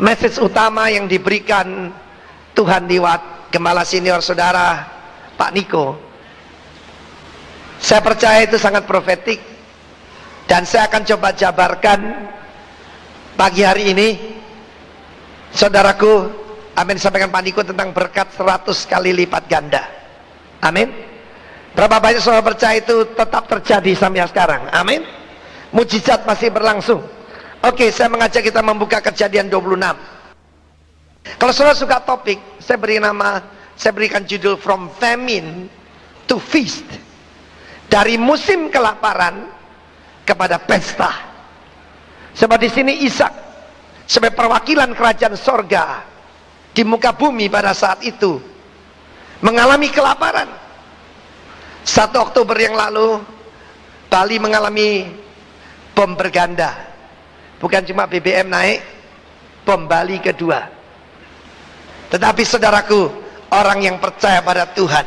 message utama yang diberikan Tuhan lewat Gembala Senior Saudara Pak Niko, saya percaya itu sangat profetik, dan saya akan coba jabarkan pagi hari ini. Saudaraku, amin, sampaikan Pak Niko tentang berkat 100 kali lipat ganda. Amin. Berapa banyak saudara percaya itu tetap terjadi sampai sekarang? Amin. Mujizat masih berlangsung. Oke, saya mengajak kita membuka Kejadian 26. Kalau saudara suka topik, saya berikan judul From Famine to Feast. Dari musim kelaparan kepada pesta. Sebab di sini Ishak sebagai perwakilan kerajaan sorga di muka bumi pada saat itu mengalami kelaparan. 1 Oktober yang lalu Bali mengalami bom berganda. Bukan cuma BBM naik, bom Bali kedua. Tetapi saudaraku, orang yang percaya pada Tuhan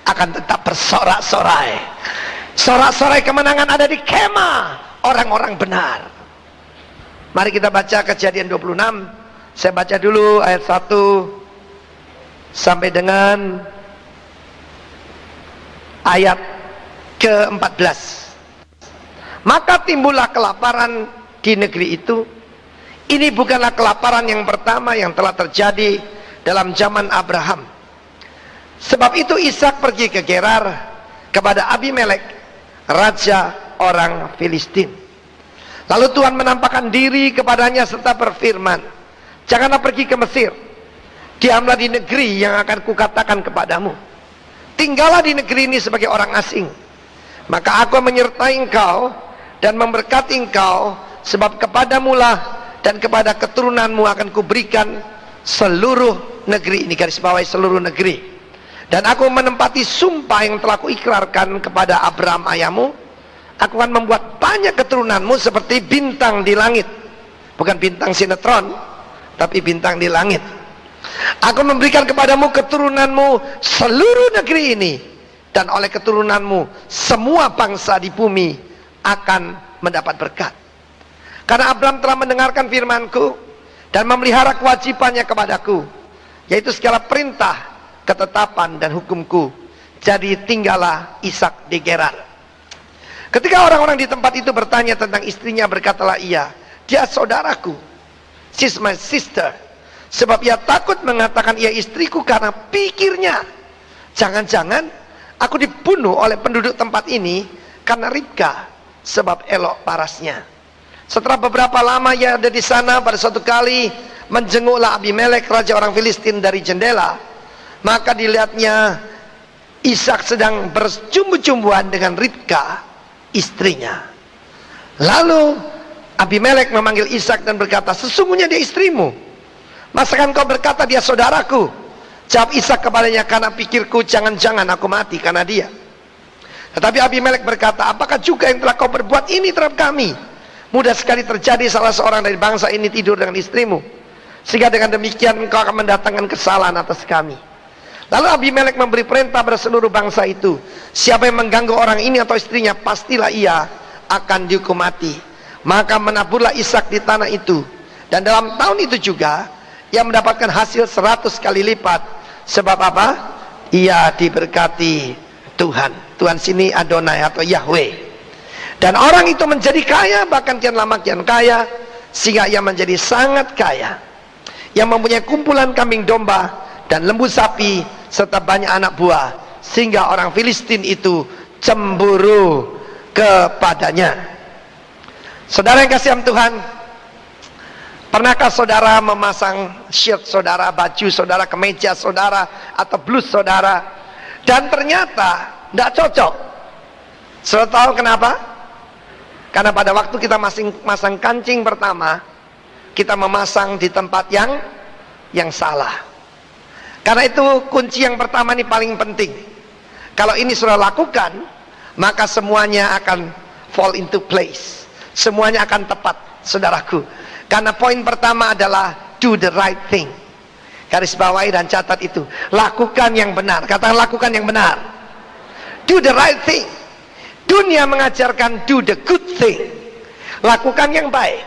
akan tetap bersorak-sorai. Sorak-sorai kemenangan ada di kemah orang-orang benar. Mari kita baca Kejadian 26. Saya baca dulu ayat 1 sampai dengan ayat ke-14. Maka timbullah kelaparan di negeri itu. Ini bukanlah kelaparan yang pertama yang telah terjadi dalam zaman Abraham. Sebab itu Ishak pergi ke Gerar kepada Abimelek, raja orang Filistin. Lalu Tuhan menampakkan diri kepadanya serta berfirman, janganlah pergi ke Mesir, diamlah di negeri yang akan kukatakan kepadamu. Tinggallah di negeri ini sebagai orang asing, maka aku menyertai engkau dan memberkati engkau, sebab kepadamulah dan kepada keturunanmu akan kuberikan seluruh negeri ini. Garis bawahi seluruh negeri. Dan aku menempati sumpah yang telah kuikrarkan kepada Abraham ayahmu. Aku akan membuat banyak keturunanmu seperti bintang di langit. Bukan bintang sinetron, tapi bintang di langit. Aku memberikan kepadamu keturunanmu seluruh negeri ini, dan oleh keturunanmu semua bangsa di bumi akan mendapat berkat. Karena Abraham telah mendengarkan firmanku dan memelihara kewajibannya kepadaku, yaitu segala perintah, ketetapan dan hukumku. Jadi tinggallah Ishak di Gerar. Ketika orang-orang di tempat itu bertanya tentang istrinya, berkatalah ia, dia saudaraku, she's my sister. Sebab ia takut mengatakan ia istriku karena pikirnya, jangan-jangan aku dibunuh oleh penduduk tempat ini karena Ribka, sebab elok parasnya. Setelah beberapa lama ia ada di sana, pada suatu kali menjenguklah Abimelek, raja orang Filistin, dari jendela. Maka dilihatnya Ishak sedang berjumbu-jumbuan dengan Ribka, istrinya. Lalu Abimelek memanggil Ishak dan berkata, sesungguhnya dia istrimu. Masakan kau berkata dia saudaraku? Jawab Ishak kepadanya, karena pikirku jangan-jangan aku mati karena dia. Tetapi Abimelek berkata, apakah juga yang telah kau berbuat ini terhadap kami? Mudah sekali terjadi salah seorang dari bangsa ini tidur dengan istrimu, sehingga dengan demikian engkau akan mendatangkan kesalahan atas kami. Lalu Abimelek memberi perintah pada seluruh bangsa itu, siapa yang mengganggu orang ini atau istrinya, pastilah ia akan dihukum mati. Maka menaburlah Ishak di tanah itu, dan dalam tahun itu juga ia mendapatkan hasil 100 kali lipat. Sebab apa? Ia diberkati Tuhan. Tuhan sini Adonai atau Yahweh. Dan orang itu menjadi kaya, bahkan kian lama kian kaya, sehingga ia menjadi sangat kaya, yang mempunyai kumpulan kambing domba dan lembu sapi serta banyak anak buah, sehingga orang Filistin itu cemburu kepadanya. Saudara yang kasih Tuhan, pernahkah saudara memasang shirt saudara, baju saudara, kemeja saudara, atau blus saudara, dan ternyata tidak cocok? Saudara tahu kenapa? Karena pada waktu kita masang kancing pertama, kita memasang di tempat yang salah. Karena itu kunci yang pertama ini paling penting. Kalau ini sudah lakukan, maka semuanya akan fall into place. Semuanya akan tepat, saudaraku. Karena poin pertama adalah do the right thing. Garis bawahi dan catat itu. Lakukan yang benar. Katakan lakukan yang benar. Do the right thing. Dunia mengajarkan do the good thing. Lakukan yang baik.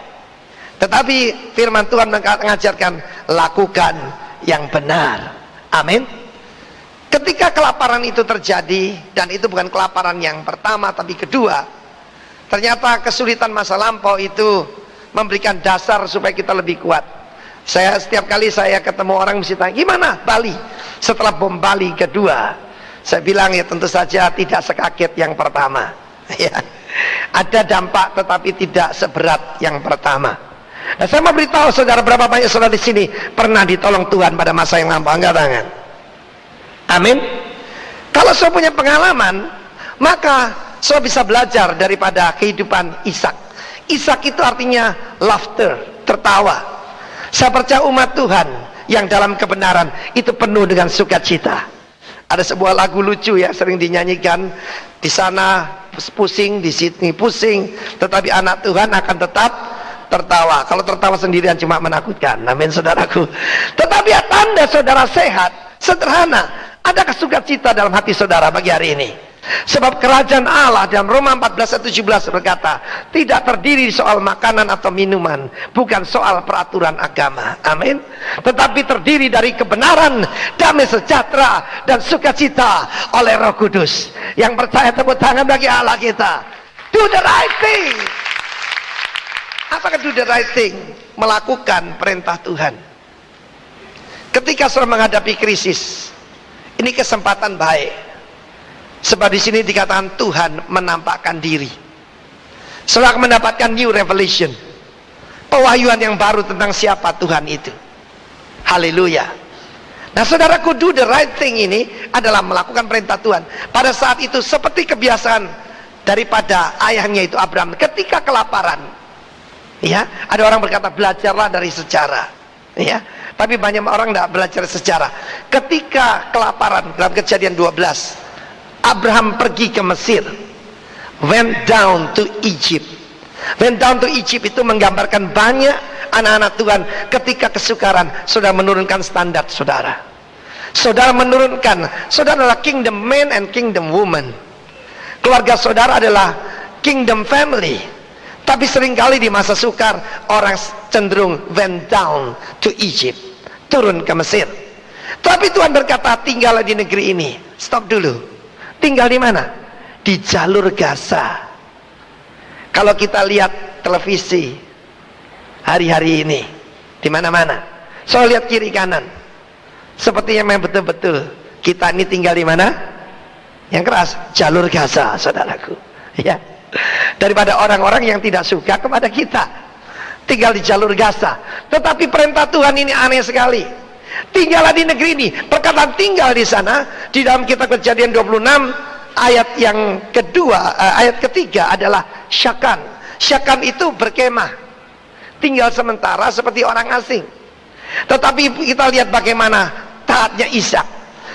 Tetapi firman Tuhan mengajarkan lakukan yang benar. Amin. Ketika kelaparan itu terjadi, dan itu bukan kelaparan yang pertama tapi kedua, ternyata kesulitan masa lampau itu memberikan dasar supaya kita lebih kuat. Setiap kali saya ketemu orang mesti tanya, gimana Bali setelah bom Bali kedua? Saya bilang ya tentu saja tidak sekaget yang pertama. Ya, ada dampak tetapi tidak seberat yang pertama. Nah, saya mau beritahu saudara, berapa banyak saudara di sini pernah ditolong Tuhan pada masa yang lampau? Angkat tangan. Amin. Kalau saya punya pengalaman, maka saya bisa belajar daripada kehidupan Ishak. Ishak itu artinya laughter, tertawa. Saya percaya umat Tuhan yang dalam kebenaran itu penuh dengan sukacita. Ada sebuah lagu lucu ya, sering dinyanyikan, di sana pusing, di sini pusing, tetapi anak Tuhan akan tetap tertawa. Kalau tertawa sendirian cuma menakutkan. Amin saudaraku. Tetapi tanda saudara sehat sederhana, ada sukacita dalam hati saudara bagi hari ini. Sebab kerajaan Allah dalam Roma 14:17 berkata, tidak terdiri soal makanan atau minuman, bukan soal peraturan agama. Amin. Tetapi terdiri dari kebenaran, damai sejahtera, dan sukacita oleh Roh Kudus. Yang percaya tepuk tangan bagi Allah kita. Do the right thing. Apakah do the right thing? Melakukan perintah Tuhan. Ketika saudara menghadapi krisis, ini kesempatan baik. Sebab di sini dikatakan Tuhan menampakkan diri. Saudara mendapatkan new revelation, pewahyuan yang baru tentang siapa Tuhan itu. Haleluya. Nah saudaraku, do the right thing ini adalah melakukan perintah Tuhan. Pada saat itu seperti kebiasaan daripada ayahnya itu Abraham, ketika kelaparan, ya, ada orang berkata belajarlah dari sejarah, ya, tapi banyak orang tidak belajar sejarah. Ketika kelaparan dalam Kejadian 12, Abraham pergi ke Mesir, went down to Egypt. Went down to Egypt itu menggambarkan banyak anak-anak Tuhan ketika kesukaran, saudara menurunkan standar saudara. Saudara menurunkan, saudara adalah kingdom man and kingdom woman. Keluarga saudara adalah kingdom family. Tapi seringkali di masa sukar, orang cenderung went down to Egypt, turun ke Mesir. Tapi Tuhan berkata, tinggallah di negeri ini. Stop dulu. Tinggal di mana? Di jalur Gaza. Kalau kita lihat televisi hari-hari ini, di mana-mana, so lihat kiri kanan, sepertinya memang betul-betul kita ini tinggal di mana? Yang keras, jalur Gaza, saudaraku. Ya, daripada orang-orang yang tidak suka kepada kita, tinggal di jalur Gaza. Tetapi perintah Tuhan ini aneh sekali. Tinggallah di negeri ini. Perkataan tinggal di sana di dalam kitab Kejadian 26 ayat yang kedua, ayat ketiga adalah syakan. Syakan itu berkemah, tinggal sementara seperti orang asing. Tetapi kita lihat bagaimana taatnya Ishak.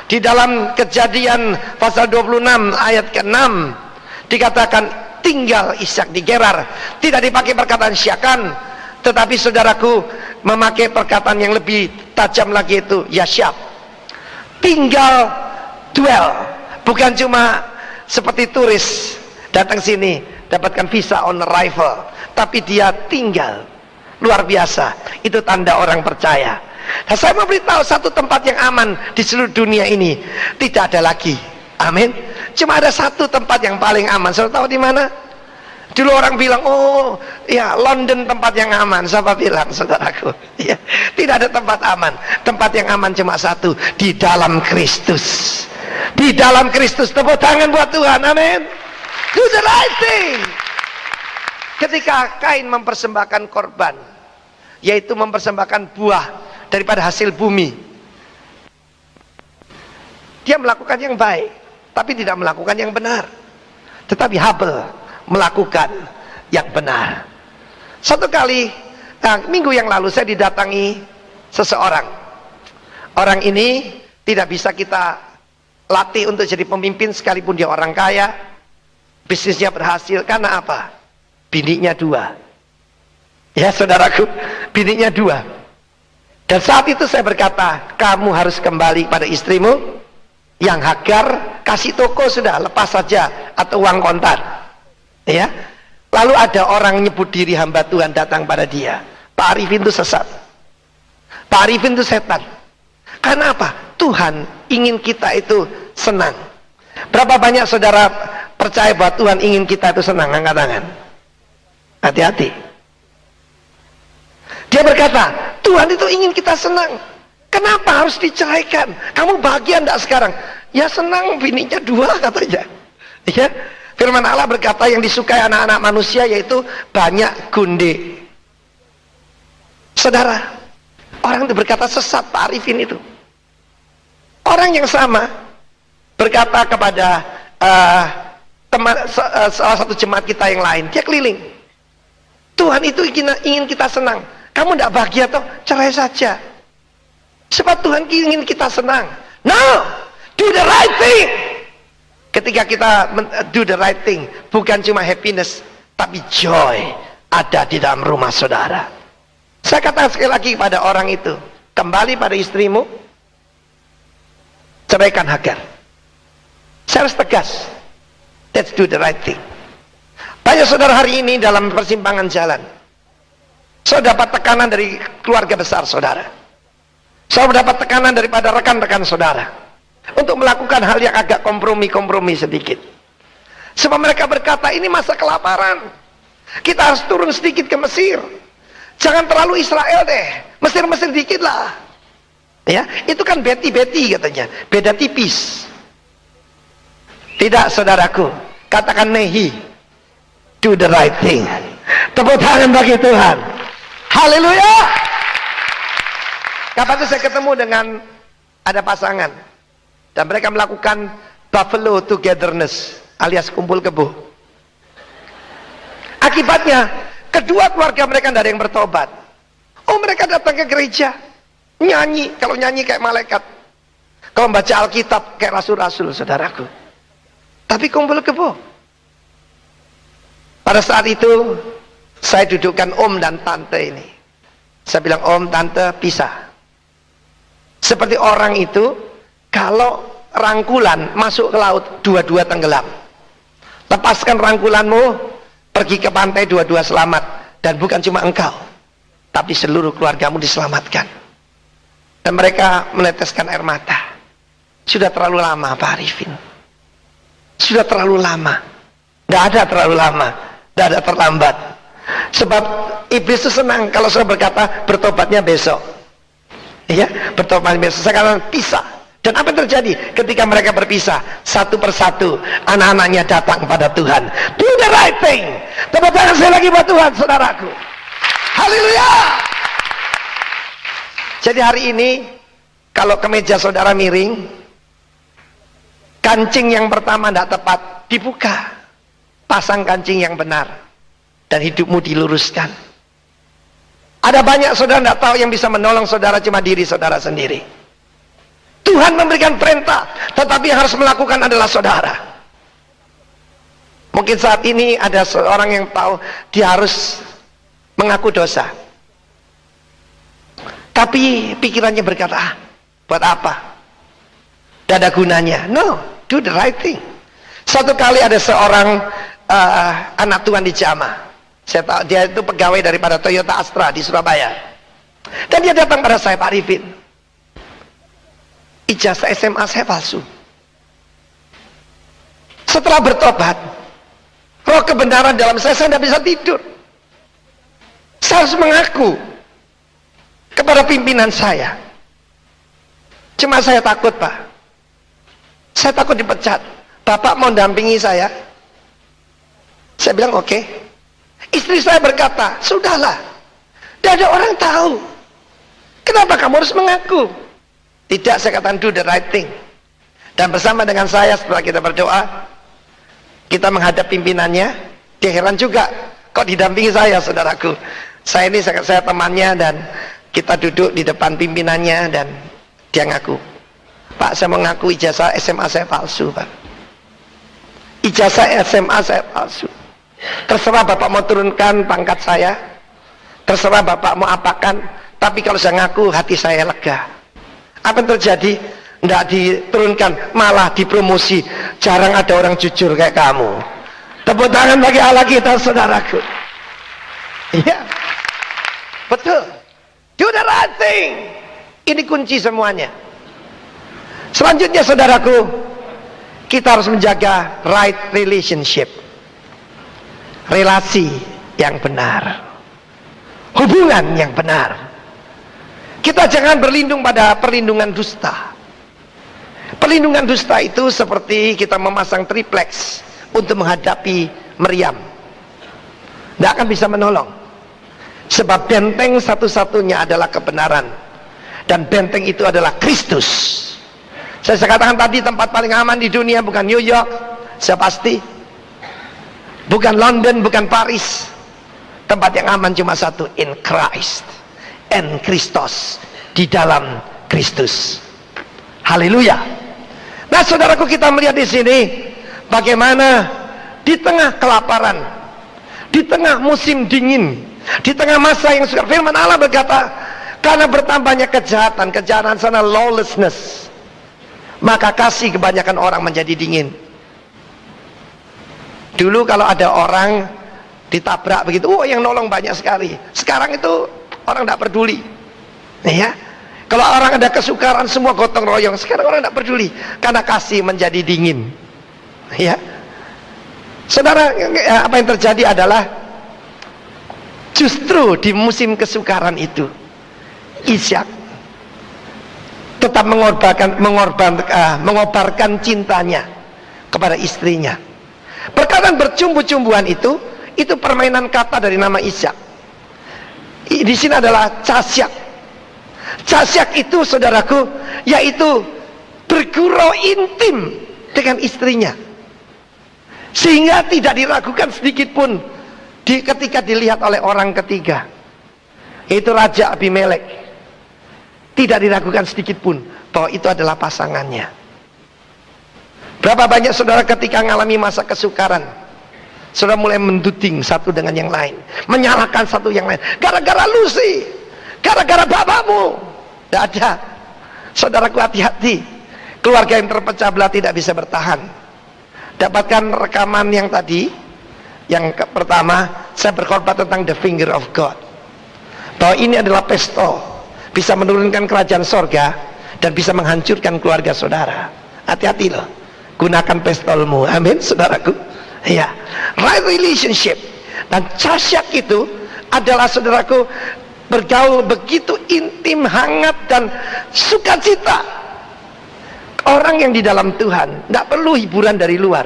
Di dalam Kejadian pasal 26 ayat ke-6 dikatakan tinggal Ishak di Gerar. Tidak dipakai perkataan syakan, tetapi saudaraku memakai perkataan yang lebih tajam lagi, itu yasyab. Tinggal, dwell. Bukan cuma seperti turis datang sini dapatkan visa on arrival, tapi dia tinggal. Luar biasa. Itu tanda orang percaya. Nah, saya mau beritahu satu tempat yang aman di seluruh dunia ini tidak ada lagi. Amin. Cuma ada satu tempat yang paling aman. Saudara tahu di mana? Dulu orang bilang, oh ya London tempat yang aman. Siapa bilang, saudaraku? Ya, tidak ada tempat aman. Tempat yang aman cuma satu, di dalam Kristus. Di dalam Kristus. Tepuk tangan buat Tuhan. Amin. Do the right thing. Ketika Kain mempersembahkan korban, yaitu mempersembahkan buah daripada hasil bumi, dia melakukan yang baik, tapi tidak melakukan yang benar. Tetapi Habel melakukan yang benar. Satu kali, minggu yang lalu saya didatangi seseorang. Orang ini tidak bisa kita latih untuk jadi pemimpin sekalipun dia orang kaya. Bisnisnya berhasil karena apa? Bininya 2. Ya saudaraku, bininya 2. Dan saat itu saya berkata, kamu harus kembali pada istrimu. Yang Hagar kasih toko sudah, lepas saja, atau uang kontan. Ya. Lalu ada orang nyebut diri hamba Tuhan datang pada dia. Pak Arifin itu sesat, Pak Arifin itu setan. Karena apa? Tuhan ingin kita itu senang. Berapa banyak saudara percaya bahwa Tuhan ingin kita itu senang? Angkat tangan. Hati-hati. Dia berkata, Tuhan itu ingin kita senang. Kenapa harus diceraikan? Kamu bahagia enggak sekarang? Ya senang, bininya 2 katanya. Ya, firman Allah berkata yang disukai anak-anak manusia yaitu banyak gunde. Saudara, orang itu berkata sesat, Pak Arifin itu. Orang yang sama berkata kepada salah satu jemaat kita yang lain, dia keliling. Tuhan itu ingin kita senang. Kamu tidak bahagia toh? Cerai saja. Sebab Tuhan ingin kita senang. No, do the right thing. Ketika kita do the right thing, bukan cuma happiness, tapi joy ada di dalam rumah saudara. Saya katakan sekali lagi kepada orang itu, kembali pada istrimu, ceraikan Hagar. Saya harus tegas. Let's do the right thing. Banyak saudara hari ini dalam persimpangan jalan. Saudara dapat tekanan dari keluarga besar saudara. Saudara dapat tekanan daripada rekan-rekan saudara untuk melakukan hal yang agak kompromi sedikit. Sebab mereka berkata, ini masa kelaparan, kita harus turun sedikit ke Mesir. Jangan terlalu Israel deh, Mesir dikit lah. Ya, itu kan beti katanya, beda tipis. Tidak saudaraku, katakan nehi, do the right thing. Tepuk tangan bagi Tuhan. Haleluya. Kapan itu saya ketemu dengan ada pasangan dan mereka melakukan buffalo togetherness alias kumpul kebo. Akibatnya kedua keluarga mereka tidak ada yang bertobat. Oh, mereka datang ke gereja nyanyi, kalau nyanyi kayak malaikat, kalau baca Alkitab kayak rasul-rasul saudaraku, tapi kumpul kebo. Pada saat itu saya dudukkan om dan tante ini. Saya bilang, om tante pisah. Seperti orang itu kalau rangkulan masuk ke laut, dua-dua tenggelam. Lepaskan rangkulanmu, pergi ke pantai, dua-dua selamat. Dan bukan cuma engkau, tapi seluruh keluargamu diselamatkan. Dan mereka meneteskan air mata. Sudah terlalu lama Pak Arifin, sudah terlalu lama. Tidak ada terlalu lama, tidak ada terlambat. Sebab iblis itu senang kalau saya berkata bertobatnya besok. Ya, bertobat besok. Saya katakan pisah. Dan apa yang terjadi ketika mereka berpisah? Satu persatu anak-anaknya datang pada Tuhan. Do the right thing. Tepuk tangan saya lagi buat Tuhan, saudaraku. Haleluya. Jadi hari ini kalau kemeja saudara miring, kancing yang pertama tidak tepat, dibuka. Pasang kancing yang benar dan hidupmu diluruskan. Ada banyak saudara tidak tahu yang bisa menolong saudara, cuma diri saudara sendiri. Tuhan memberikan perintah, tetapi yang harus melakukan adalah saudara. Mungkin saat ini ada seorang yang tahu dia harus mengaku dosa, tapi pikirannya berkata, buat apa? Tidak ada gunanya. No, do the right thing. Suatu kali ada seorang anak Tuhan di Jamaah. Saya tahu dia itu pegawai daripada Toyota Astra di Surabaya. Dan dia datang pada saya, Pak Arifin, ijazah SMA saya palsu. Setelah bertobat, roh kebenaran dalam saya tidak bisa tidur. Saya harus mengaku kepada pimpinan saya. Cuma saya takut, Pak. Saya takut dipecat. Bapak mau dampingi saya? Saya bilang oke. Istri saya berkata, sudahlah, tidak ada orang tahu. Kenapa kamu harus mengaku? Tidak, saya katakan do the right thing. Dan bersama dengan saya setelah kita berdoa, kita menghadap pimpinannya. Dia heran juga, kok didampingi saya, saudaraku. Saya ini saya temannya dan kita duduk di depan pimpinannya dan dia ngaku, Pak, saya mau ngaku ijazah SMA saya palsu, Pak. Ijazah SMA saya palsu. Terserah Bapak mau turunkan pangkat saya, terserah Bapak mau apakan, tapi kalau saya ngaku hati saya lega. Apa yang terjadi? Tidak diturunkan, malah dipromosi. Jarang ada orang jujur kayak kamu. Tepuk tangan bagi Allah kita, saudaraku. Iya. Betul. Do the right thing. Ini kunci semuanya. Selanjutnya saudaraku, kita harus menjaga right relationship. Relasi yang benar. Hubungan yang benar. Kita jangan berlindung pada perlindungan dusta. Perlindungan dusta itu seperti kita memasang triplex untuk menghadapi meriam. Tidak akan bisa menolong. Sebab benteng satu-satunya adalah kebenaran. Dan benteng itu adalah Kristus. Saya katakan tadi, tempat paling aman di dunia bukan New York, saya pasti. Bukan London, bukan Paris. Tempat yang aman cuma satu, in Christ. En Christos, di dalam Kristus. Haleluya. Nah saudaraku, kita melihat di sini bagaimana di tengah kelaparan, di tengah musim dingin, di tengah masa yang sukar, firman Allah berkata, karena bertambahnya kejahatan sana lawlessness, maka kasih kebanyakan orang menjadi dingin. Dulu kalau ada orang ditabrak begitu, yang nolong banyak sekali. Sekarang itu orang tidak peduli. Ya, kalau orang ada kesukaran semua gotong royong. Sekarang orang tidak peduli karena kasih menjadi dingin. Ya, saudara, apa yang terjadi adalah justru di musim kesukaran itu Ishak tetap mengobarkan cintanya kepada istrinya. Perkataan bercumbu-cumbuan itu permainan kata dari nama Ishak. Di sini adalah casyak. Casyak itu saudaraku, yaitu bergurau intim dengan istrinya, sehingga tidak diragukan sedikit pun ketika dilihat oleh orang ketiga, yaitu Raja Abimelek. Tidak diragukan sedikit pun bahwa itu adalah pasangannya. Berapa banyak saudara ketika mengalami masa kesukaran, saudara mulai menduding satu dengan yang lain, menyalahkan satu yang lain, gara-gara lu sih, gara-gara bapakmu. Tidak ada. Saudaraku, hati-hati. Keluarga yang terpecah belah tidak bisa bertahan. Dapatkan rekaman yang tadi. Yang pertama, saya berkhotbah tentang the finger of God, bahwa ini adalah pestol, bisa menurunkan kerajaan sorga dan bisa menghancurkan keluarga saudara. Hati-hati loh, gunakan pestolmu. Amin saudaraku. Ya, right relationship. Dan casyak itu adalah saudaraku bergaul begitu intim, hangat dan sukacita. Orang yang di dalam Tuhan tidak perlu hiburan dari luar,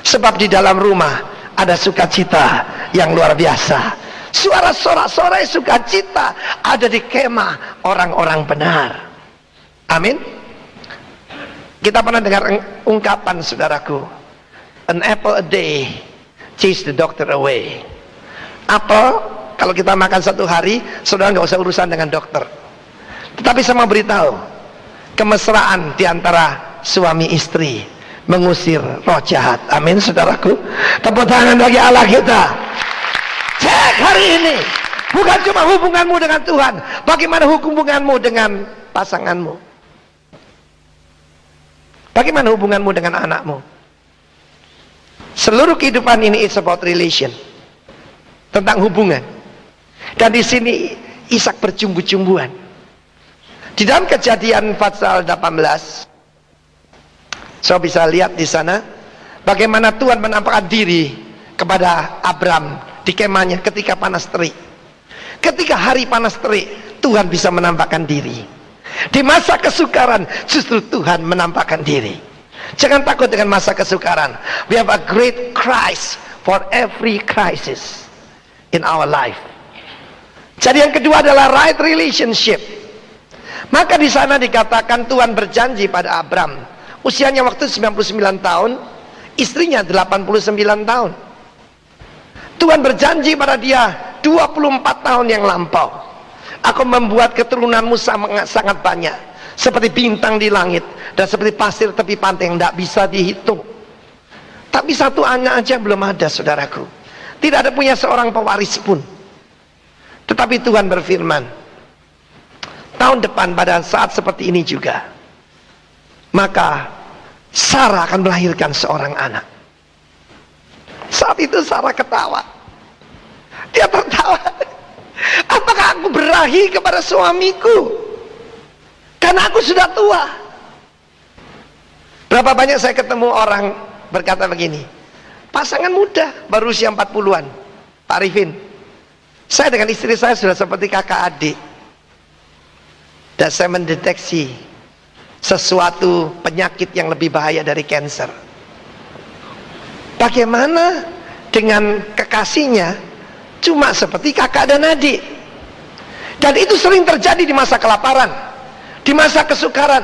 sebab di dalam rumah ada sukacita yang luar biasa. Suara sorak-sorai sukacita ada di kemah orang-orang benar. Amin. Kita pernah dengar ungkapan saudaraku, an apple a day chase the doctor away. Apel kalau kita makan satu hari, saudara nggak usah urusan dengan dokter. Tetapi saya mau beritahu, kemesraan di antara suami istri mengusir roh jahat. Amin saudaraku. Tepuk tangan bagi Allah kita. Cek hari ini, bukan cuma hubunganmu dengan Tuhan, bagaimana hubunganmu dengan pasanganmu, bagaimana hubunganmu dengan anakmu. Seluruh kehidupan ini it's about relation, tentang hubungan. Dan di sini Ishak bercumbu-cumbuan. Di dalam Kejadian pasal 18, saya bisa lihat di sana bagaimana Tuhan menampakkan diri kepada Abram di kemahnya ketika panas terik. Ketika hari panas terik, Tuhan bisa menampakkan diri. Di masa kesukaran, justru Tuhan menampakkan diri. Jangan takut dengan masa kesukaran. We have a great Christ for every crisis in our life. Jadi yang kedua adalah right relationship. Maka di sana dikatakan Tuhan berjanji pada Abram. Usianya waktu 99 tahun, istrinya 89 tahun. Tuhan berjanji pada dia 24 tahun yang lampau, aku membuat keturunanmu sangat banyak, seperti bintang di langit dan seperti pasir tepi pantai yang tidak bisa dihitung. Tapi satu anak aja belum ada saudaraku. Tidak ada punya seorang pewaris pun. Tetapi Tuhan berfirman, tahun depan pada saat seperti ini juga, maka Sarah akan melahirkan seorang anak. Saat itu Sarah ketawa. Dia tertawa. Apakah aku berahi kepada suamiku? Karena aku sudah tua. Berapa banyak saya ketemu orang berkata begini, pasangan muda baru usia 40-an, Pak Arifin, saya dengan istri saya sudah seperti kakak adik, dan saya mendeteksi sesuatu penyakit yang lebih bahaya dari kanker. Bagaimana dengan kekasihnya cuma seperti kakak dan adik? Dan itu sering terjadi di masa kelaparan, di masa kesukaran.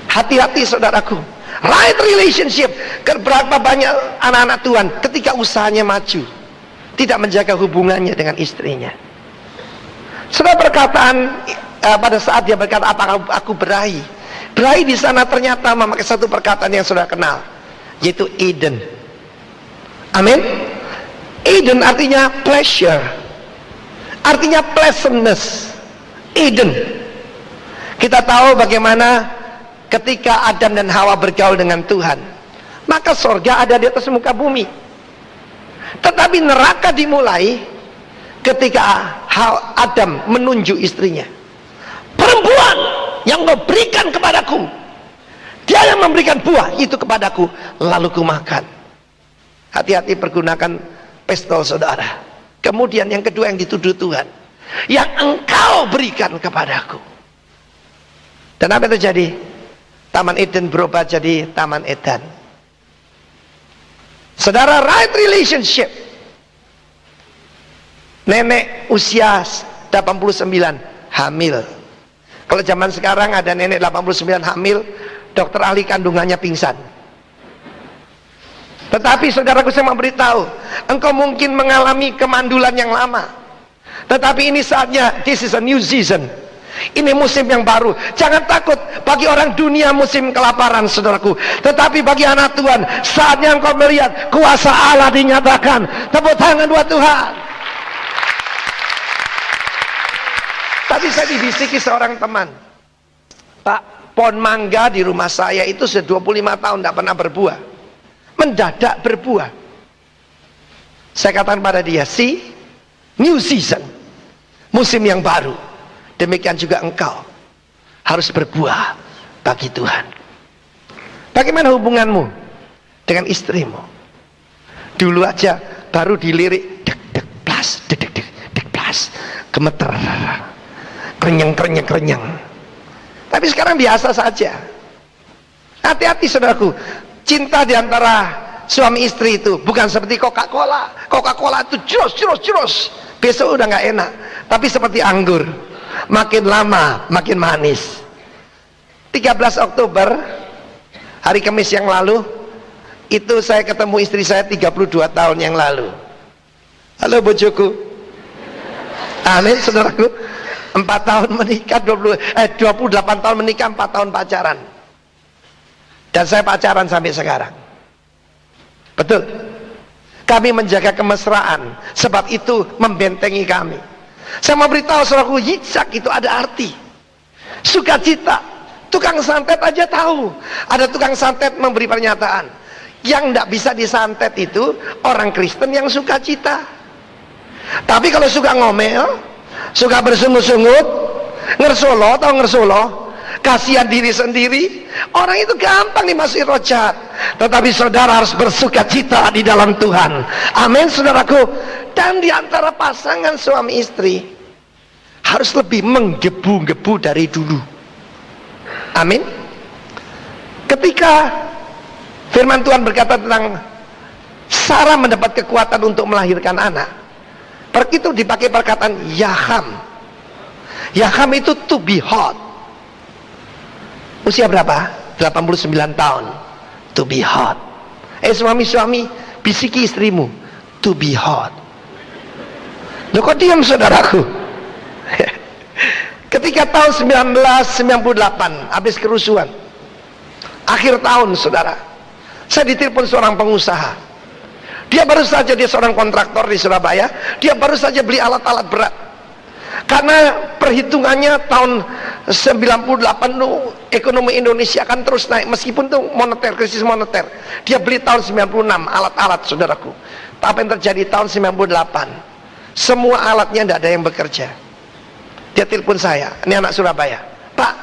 Hati-hati saudaraku, right relationship. Berapa banyak anak-anak Tuhan ketika usahanya maju tidak menjaga hubungannya dengan istrinya. Sudah perkataan pada saat dia berkata, apakah aku berahi? Berahi di sana ternyata memakai satu perkataan yang sudah kenal, yaitu Eden. Amin. Eden artinya pleasure, artinya pleasantness. Eden. Kita tahu bagaimana ketika Adam dan Hawa bergaul dengan Tuhan, maka sorga ada di atas muka bumi. Tetapi neraka dimulai ketika Adam menunjuk istrinya. Perempuan yang kau berikan kepadaku, dia yang memberikan buah itu kepadaku, lalu ku makan. Hati-hati pergunakan pistol saudara. Kemudian yang kedua yang dituduh Tuhan, yang engkau berikan kepadaku. Dan apa yang terjadi? Taman Eden berubah jadi Taman Edan. Saudara, right relationship. Nenek usia 89 hamil. Kalau zaman sekarang ada nenek 89 hamil, dokter ahli kandungannya pingsan. Tetapi saudaraku, saya mau beritahu, engkau mungkin mengalami kemandulan yang lama, tetapi ini saatnya, this is a new season. Ini musim yang baru. Jangan takut. Bagi orang dunia musim kelaparan saudaraku, tetapi bagi anak Tuhan saatnya engkau melihat kuasa Allah dinyatakan. Tepuk tangan buat Tuhan. Tadi saya dibisiki seorang teman, Pak, pohon mangga di rumah saya itu sudah 25 tahun tidak pernah berbuah, mendadak berbuah. Saya katakan pada dia, see, new season, musim yang baru. Demikian juga engkau harus berbuah bagi Tuhan. Bagaimana hubunganmu dengan istrimu? Dulu aja baru dilirik, dek dek plas, dek dek dek dek plas, gemeter, kerenyang kerenyang kerenyang. Tapi sekarang biasa saja. Hati-hati saudaraku, cinta di antara suami istri itu bukan seperti Coca-Cola. Coca-Cola itu jros, besok udah nggak enak. Tapi seperti anggur, makin lama makin manis. 13 Oktober hari Kamis yang lalu itu saya ketemu istri saya 32 tahun yang lalu. Halo bojoku. Amin saudaraku. 4 tahun menikah, 28 tahun menikah, 4 tahun pacaran. Dan saya pacaran sampai sekarang. Betul. Kami menjaga kemesraan, sebab itu membentengi kami. Saya mau beritahu saudaraku, Yitzhak itu ada arti sukacita. Tukang santet aja tahu. Ada tukang santet memberi pernyataan, yang tidak bisa disantet itu orang Kristen yang sukacita. Tapi kalau suka ngomel, suka bersungut-sungut, ngersolo, tahu ngersolo, kasihan diri sendiri, orang itu gampang dimasuki roh jahat. Tetapi saudara harus bersukacita di dalam Tuhan. Amin saudaraku. Dan di antara pasangan suami istri harus lebih menggebu-gebu dari dulu. Amin. Ketika firman Tuhan berkata tentang Sarah mendapat kekuatan untuk melahirkan anak, itu dipakai perkataan Yaham. Yaham itu to be hot. Usia berapa? 89 tahun. To be hot. Suami-suami, bisiki istrimu, to be hot. Loh kok diam saudaraku? Ketika tahun 1998 habis kerusuhan, akhir tahun saudara, saya ditelepon seorang pengusaha. Dia baru saja, dia seorang kontraktor di Surabaya, dia baru saja beli alat-alat berat. Karena perhitungannya tahun 98 ekonomi Indonesia akan terus naik, meskipun itu moneter, krisis moneter. Dia beli tahun 96 alat-alat saudaraku. Tapi yang terjadi tahun 98, Semua alatnya tidak ada yang bekerja. Dia telepon saya, ini anak Surabaya. Pak,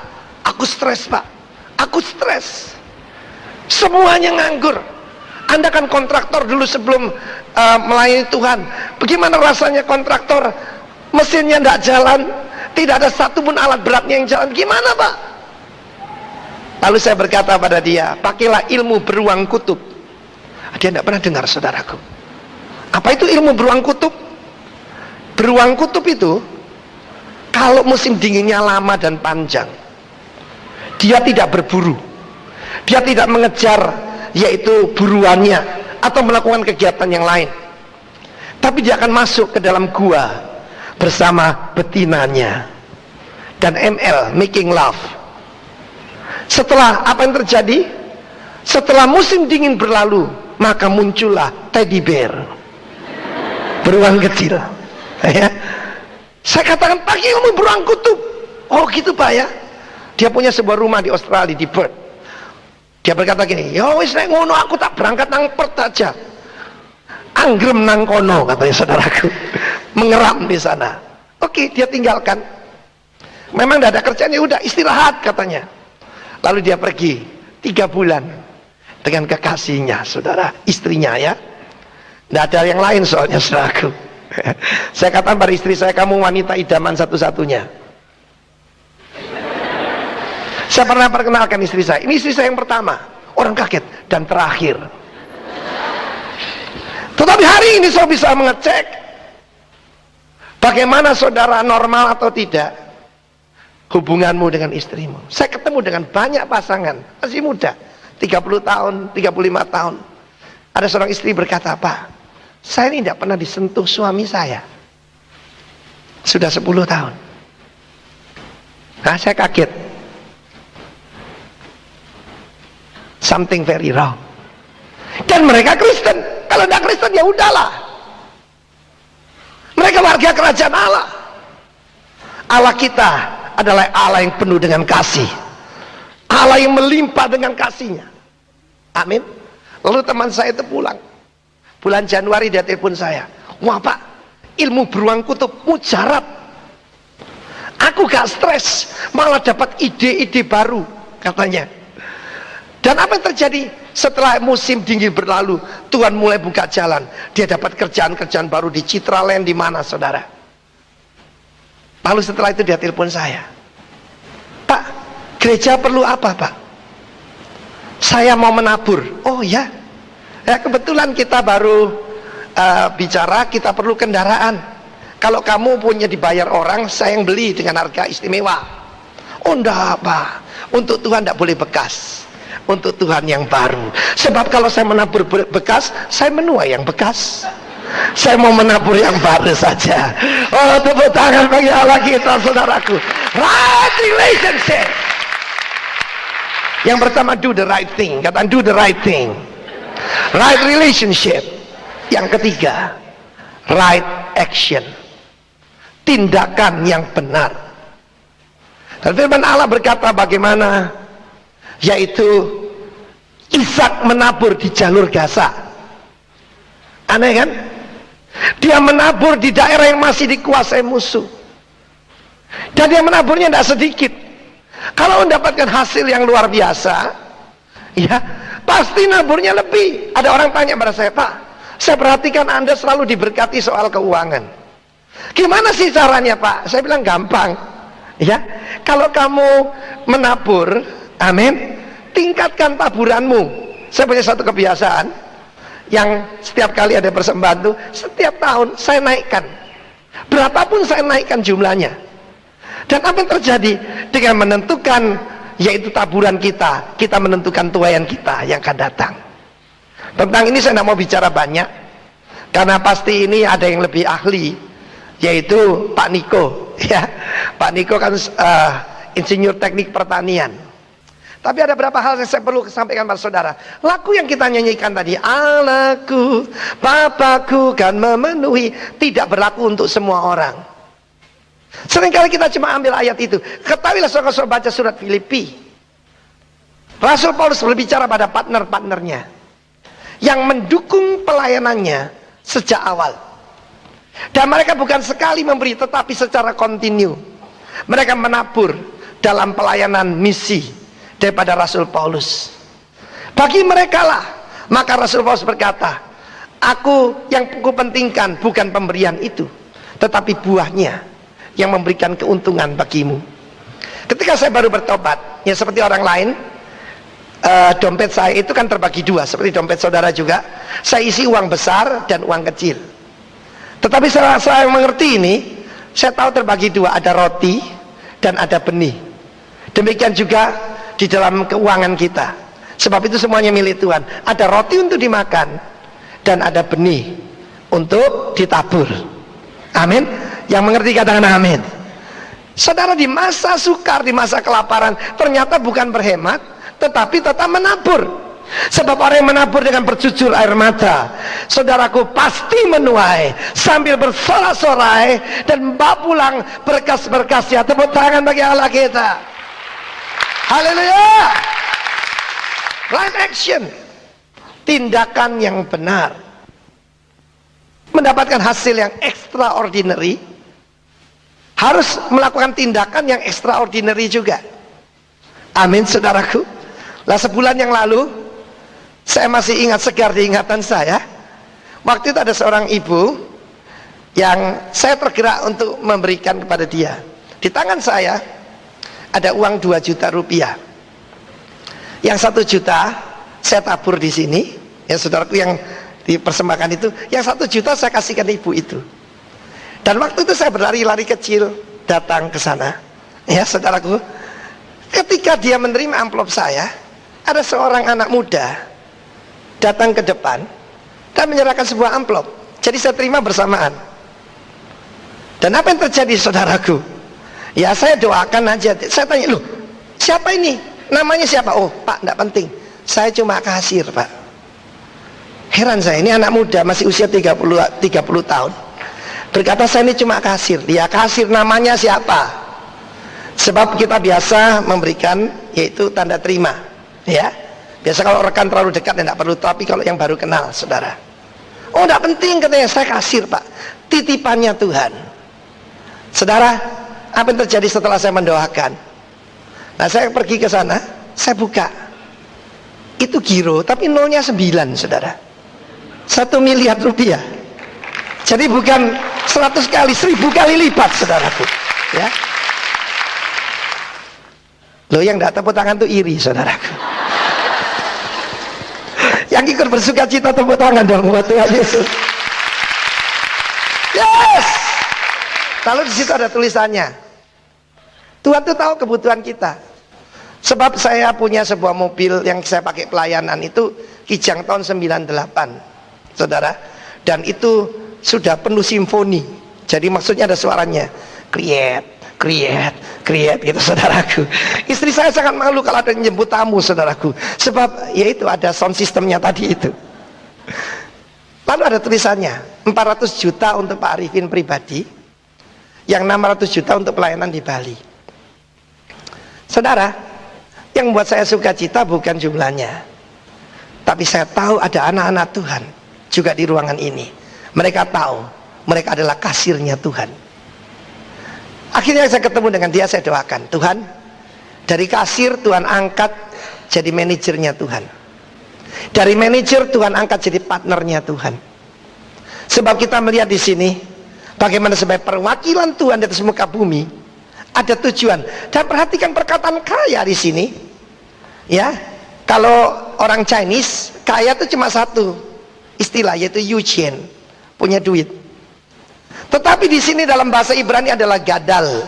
aku stres pak, aku stres. Semuanya nganggur. Anda kan kontraktor dulu sebelum melayani Tuhan. Bagaimana rasanya kontraktor? Mesinnya tidak jalan, tidak ada satupun alat beratnya yang jalan. Gimana pak? Lalu saya berkata pada dia, pakailah ilmu beruang kutub. Dia tidak pernah dengar, saudaraku. Apa itu ilmu beruang kutub? Beruang kutub itu, kalau musim dinginnya lama dan panjang, dia tidak berburu, dia tidak mengejar yaitu buruannya atau melakukan kegiatan yang lain, tapi dia akan masuk ke dalam gua bersama betinanya dan ML, making love. Setelah apa yang terjadi? Setelah musim dingin berlalu, maka muncullah teddy bear, beruang kecil. Ya. Saya katakan, pakai ilmu beruang kutub. Oh gitu pak ya. Dia punya sebuah rumah di Australia, di Perth. Dia berkata gini, ya wis nek ngono aku tak berangkat nang Perth aja. Anggrem nang kono, katanya saudaraku. Mengeram di sana. Oke, dia tinggalkan. Memang tidak ada kerjaan, ya udah istirahat katanya. Lalu dia pergi 3 bulan dengan kekasihnya, saudara, istrinya ya. Tidak ada yang lain soalnya, saudaraku. Saya katakan pada istri saya, kamu wanita idaman satu-satunya. Saya pernah perkenalkan istri saya. Ini istri saya yang pertama. Orang kaget. Dan terakhir. Tetapi hari ini saya bisa mengecek bagaimana saudara normal atau tidak hubunganmu dengan istrimu. Saya ketemu dengan banyak pasangan masih muda, 30 tahun, 35 tahun. Ada seorang istri berkata, Pak, saya ini tidak pernah disentuh suami saya sudah 10 tahun. Nah, saya kaget. Something very wrong. Dan mereka Kristen. Kalau tidak Kristen ya udahlah. Mereka warga kerajaan Allah. Allah kita adalah Allah yang penuh dengan kasih, Allah yang melimpah dengan kasihnya. Amin. Lalu teman saya itu pulang bulan Januari, dia telepon saya, wah pak, ilmu beruang kutub mujarab, aku gak stres, malah dapat ide-ide baru katanya. Dan apa yang terjadi setelah musim dingin berlalu? Tuhan mulai buka jalan, dia dapat kerjaan-kerjaan baru di Citraland, di mana saudara. Lalu setelah itu dia telepon saya, Pak, gereja perlu apa pak? Saya mau menabur. Oh ya, ya kebetulan kita baru bicara, kita perlu kendaraan. Kalau kamu punya dibayar orang, saya yang beli dengan harga istimewa. Oh enggak pak, untuk Tuhan tidak boleh bekas, untuk Tuhan yang baru. Sebab kalau saya menabur bekas, saya menuai yang bekas. Saya mau menabur yang baru saja. Oh, tepuk tangan bagi Allah kita, saudaraku. Right relationship. Yang pertama, do the right thing. Katakan, do the right thing. Right relationship. Yang ketiga, right action. Tindakan yang benar. Dan firman Allah berkata bagaimana? Yaitu Ishak menabur di jalur Gaza. Aneh kan? Dia menabur di daerah yang masih dikuasai musuh, dan dia menaburnya tidak sedikit. Kalau mendapatkan hasil yang luar biasa, ya pasti naburnya lebih. Ada orang tanya pada saya, Pak, saya perhatikan Anda selalu diberkati soal keuangan. Gimana sih caranya Pak? Saya bilang gampang. Ya, kalau kamu menabur, amin, tingkatkan taburanmu. Saya punya satu kebiasaan, yang setiap kali ada persembahan itu, setiap tahun saya naikkan, berapapun saya naikkan jumlahnya. Dan apa yang terjadi? Dengan menentukan yaitu taburan kita, kita menentukan tuaian kita yang akan datang. Tentang ini saya tidak mau bicara banyak, karena pasti ini ada yang lebih ahli, yaitu Pak Niko. Ya, Pak Niko kan insinyur teknik pertanian. Tapi ada beberapa hal yang saya perlu sampaikan pada saudara. Lagu yang kita nyanyikan tadi, Allahku, Bapakku kan memenuhi, tidak berlaku untuk semua orang. Seringkali kita cuma ambil ayat itu. Ketahuilah saudara-saudara, baca surat Filipi. Rasul Paulus berbicara pada partner-partnernya yang mendukung pelayanannya sejak awal. Dan mereka bukan sekali memberi, tetapi secara kontinu. Mereka menabur dalam pelayanan misi daripada Rasul Paulus. Bagi mereka lah, maka Rasul Paulus berkata, aku yang ku pentingkan bukan pemberian itu, tetapi buahnya yang memberikan keuntungan bagimu. Ketika saya baru bertobat, ya seperti orang lain, dompet saya itu kan terbagi dua, seperti dompet saudara juga. Saya isi uang besar dan uang kecil. Tetapi setelah saya mengerti ini, saya tahu terbagi dua, ada roti dan ada benih. Demikian juga di dalam keuangan kita. Sebab itu semuanya milik Tuhan. Ada roti untuk dimakan dan ada benih untuk ditabur. Amin. Yang mengerti katakan amin. Saudara, di masa sukar, di masa kelaparan, ternyata bukan berhemat, tetapi tetap menabur. Sebab orang yang menabur dengan bercucur air mata, saudaraku, pasti menuai sambil bersorak-sorai dan membawa pulang berkas-berkasnya. Tepuk tangan bagi Allah kita. Haleluya. Right action, tindakan yang benar, mendapatkan hasil yang extraordinary, harus melakukan tindakan yang extraordinary juga. Amin, saudaraku. Lah, sebulan yang lalu, saya masih ingat, segar di ingatan saya, waktu itu ada seorang ibu yang saya tergerak untuk memberikan kepada dia. Di tangan saya ada uang 2 juta rupiah. Yang 1 juta saya tabur di sini, ya saudaraku, yang dipersembahkan itu. Yang 1 juta saya kasihkan ibu itu. Dan waktu itu saya berlari-lari kecil datang ke sana, ya saudaraku. Ketika dia menerima amplop saya, ada seorang anak muda datang ke depan dan menyerahkan sebuah amplop. Jadi saya terima bersamaan. Dan apa yang terjadi, saudaraku? Ya saya doakan aja. Saya tanya, loh, siapa ini? Namanya siapa? Oh Pak, enggak penting, saya cuma kasir Pak. Heran saya, ini anak muda masih usia 30 tahun, berkata saya ini cuma kasir. Ya kasir, namanya siapa? Sebab kita biasa memberikan yaitu tanda terima, ya. Biasa kalau rekan terlalu dekat enggak perlu, tapi kalau yang baru kenal, saudara. Oh enggak penting, katanya, saya kasir Pak, titipannya Tuhan. Saudara, apa yang terjadi setelah saya mendoakan? Nah, saya pergi ke sana, saya buka, itu giro, tapi nolnya 9, saudara. 1 miliar rupiah. Jadi bukan 100 kali, 1000 kali lipat, saudaraku, ya. Loh, yang tidak tepuk tangan tuh iri, saudaraku. Yang ikut bersuka cita tepuk tangan dong buat Tuhan Yesus. Yes. Lalu di situ ada tulisannya, Tuhan tuh tahu kebutuhan kita. Sebab saya punya sebuah mobil yang saya pakai pelayanan itu Kijang tahun 98, saudara. Dan itu sudah penuh simfoni. Jadi maksudnya ada suaranya, kriet, kriet, kriet gitu, saudaraku. Istri saya sangat malu kalau ada yang jemput tamu, saudaraku. Sebab ya itu ada sound systemnya tadi itu. Lalu ada tulisannya, 400 juta untuk Pak Arifin pribadi, yang 600 juta untuk pelayanan di Bali. Saudara, yang membuat saya sukacita bukan jumlahnya, tapi saya tahu ada anak-anak Tuhan juga di ruangan ini. Mereka tahu mereka adalah kasirnya Tuhan. Akhirnya saya ketemu dengan dia, saya doakan, Tuhan, dari kasir Tuhan angkat jadi manajernya Tuhan. Dari manajer Tuhan angkat jadi partnernya Tuhan. Sebab kita melihat di sini bagaimana sebagai perwakilan Tuhan di atas muka bumi ada tujuan. Dan perhatikan perkataan kaya di sini, ya. Kalau orang Chinese, kaya itu cuma satu istilah, yaitu Yuchen, punya duit. Tetapi di sini dalam bahasa Ibrani adalah gadal,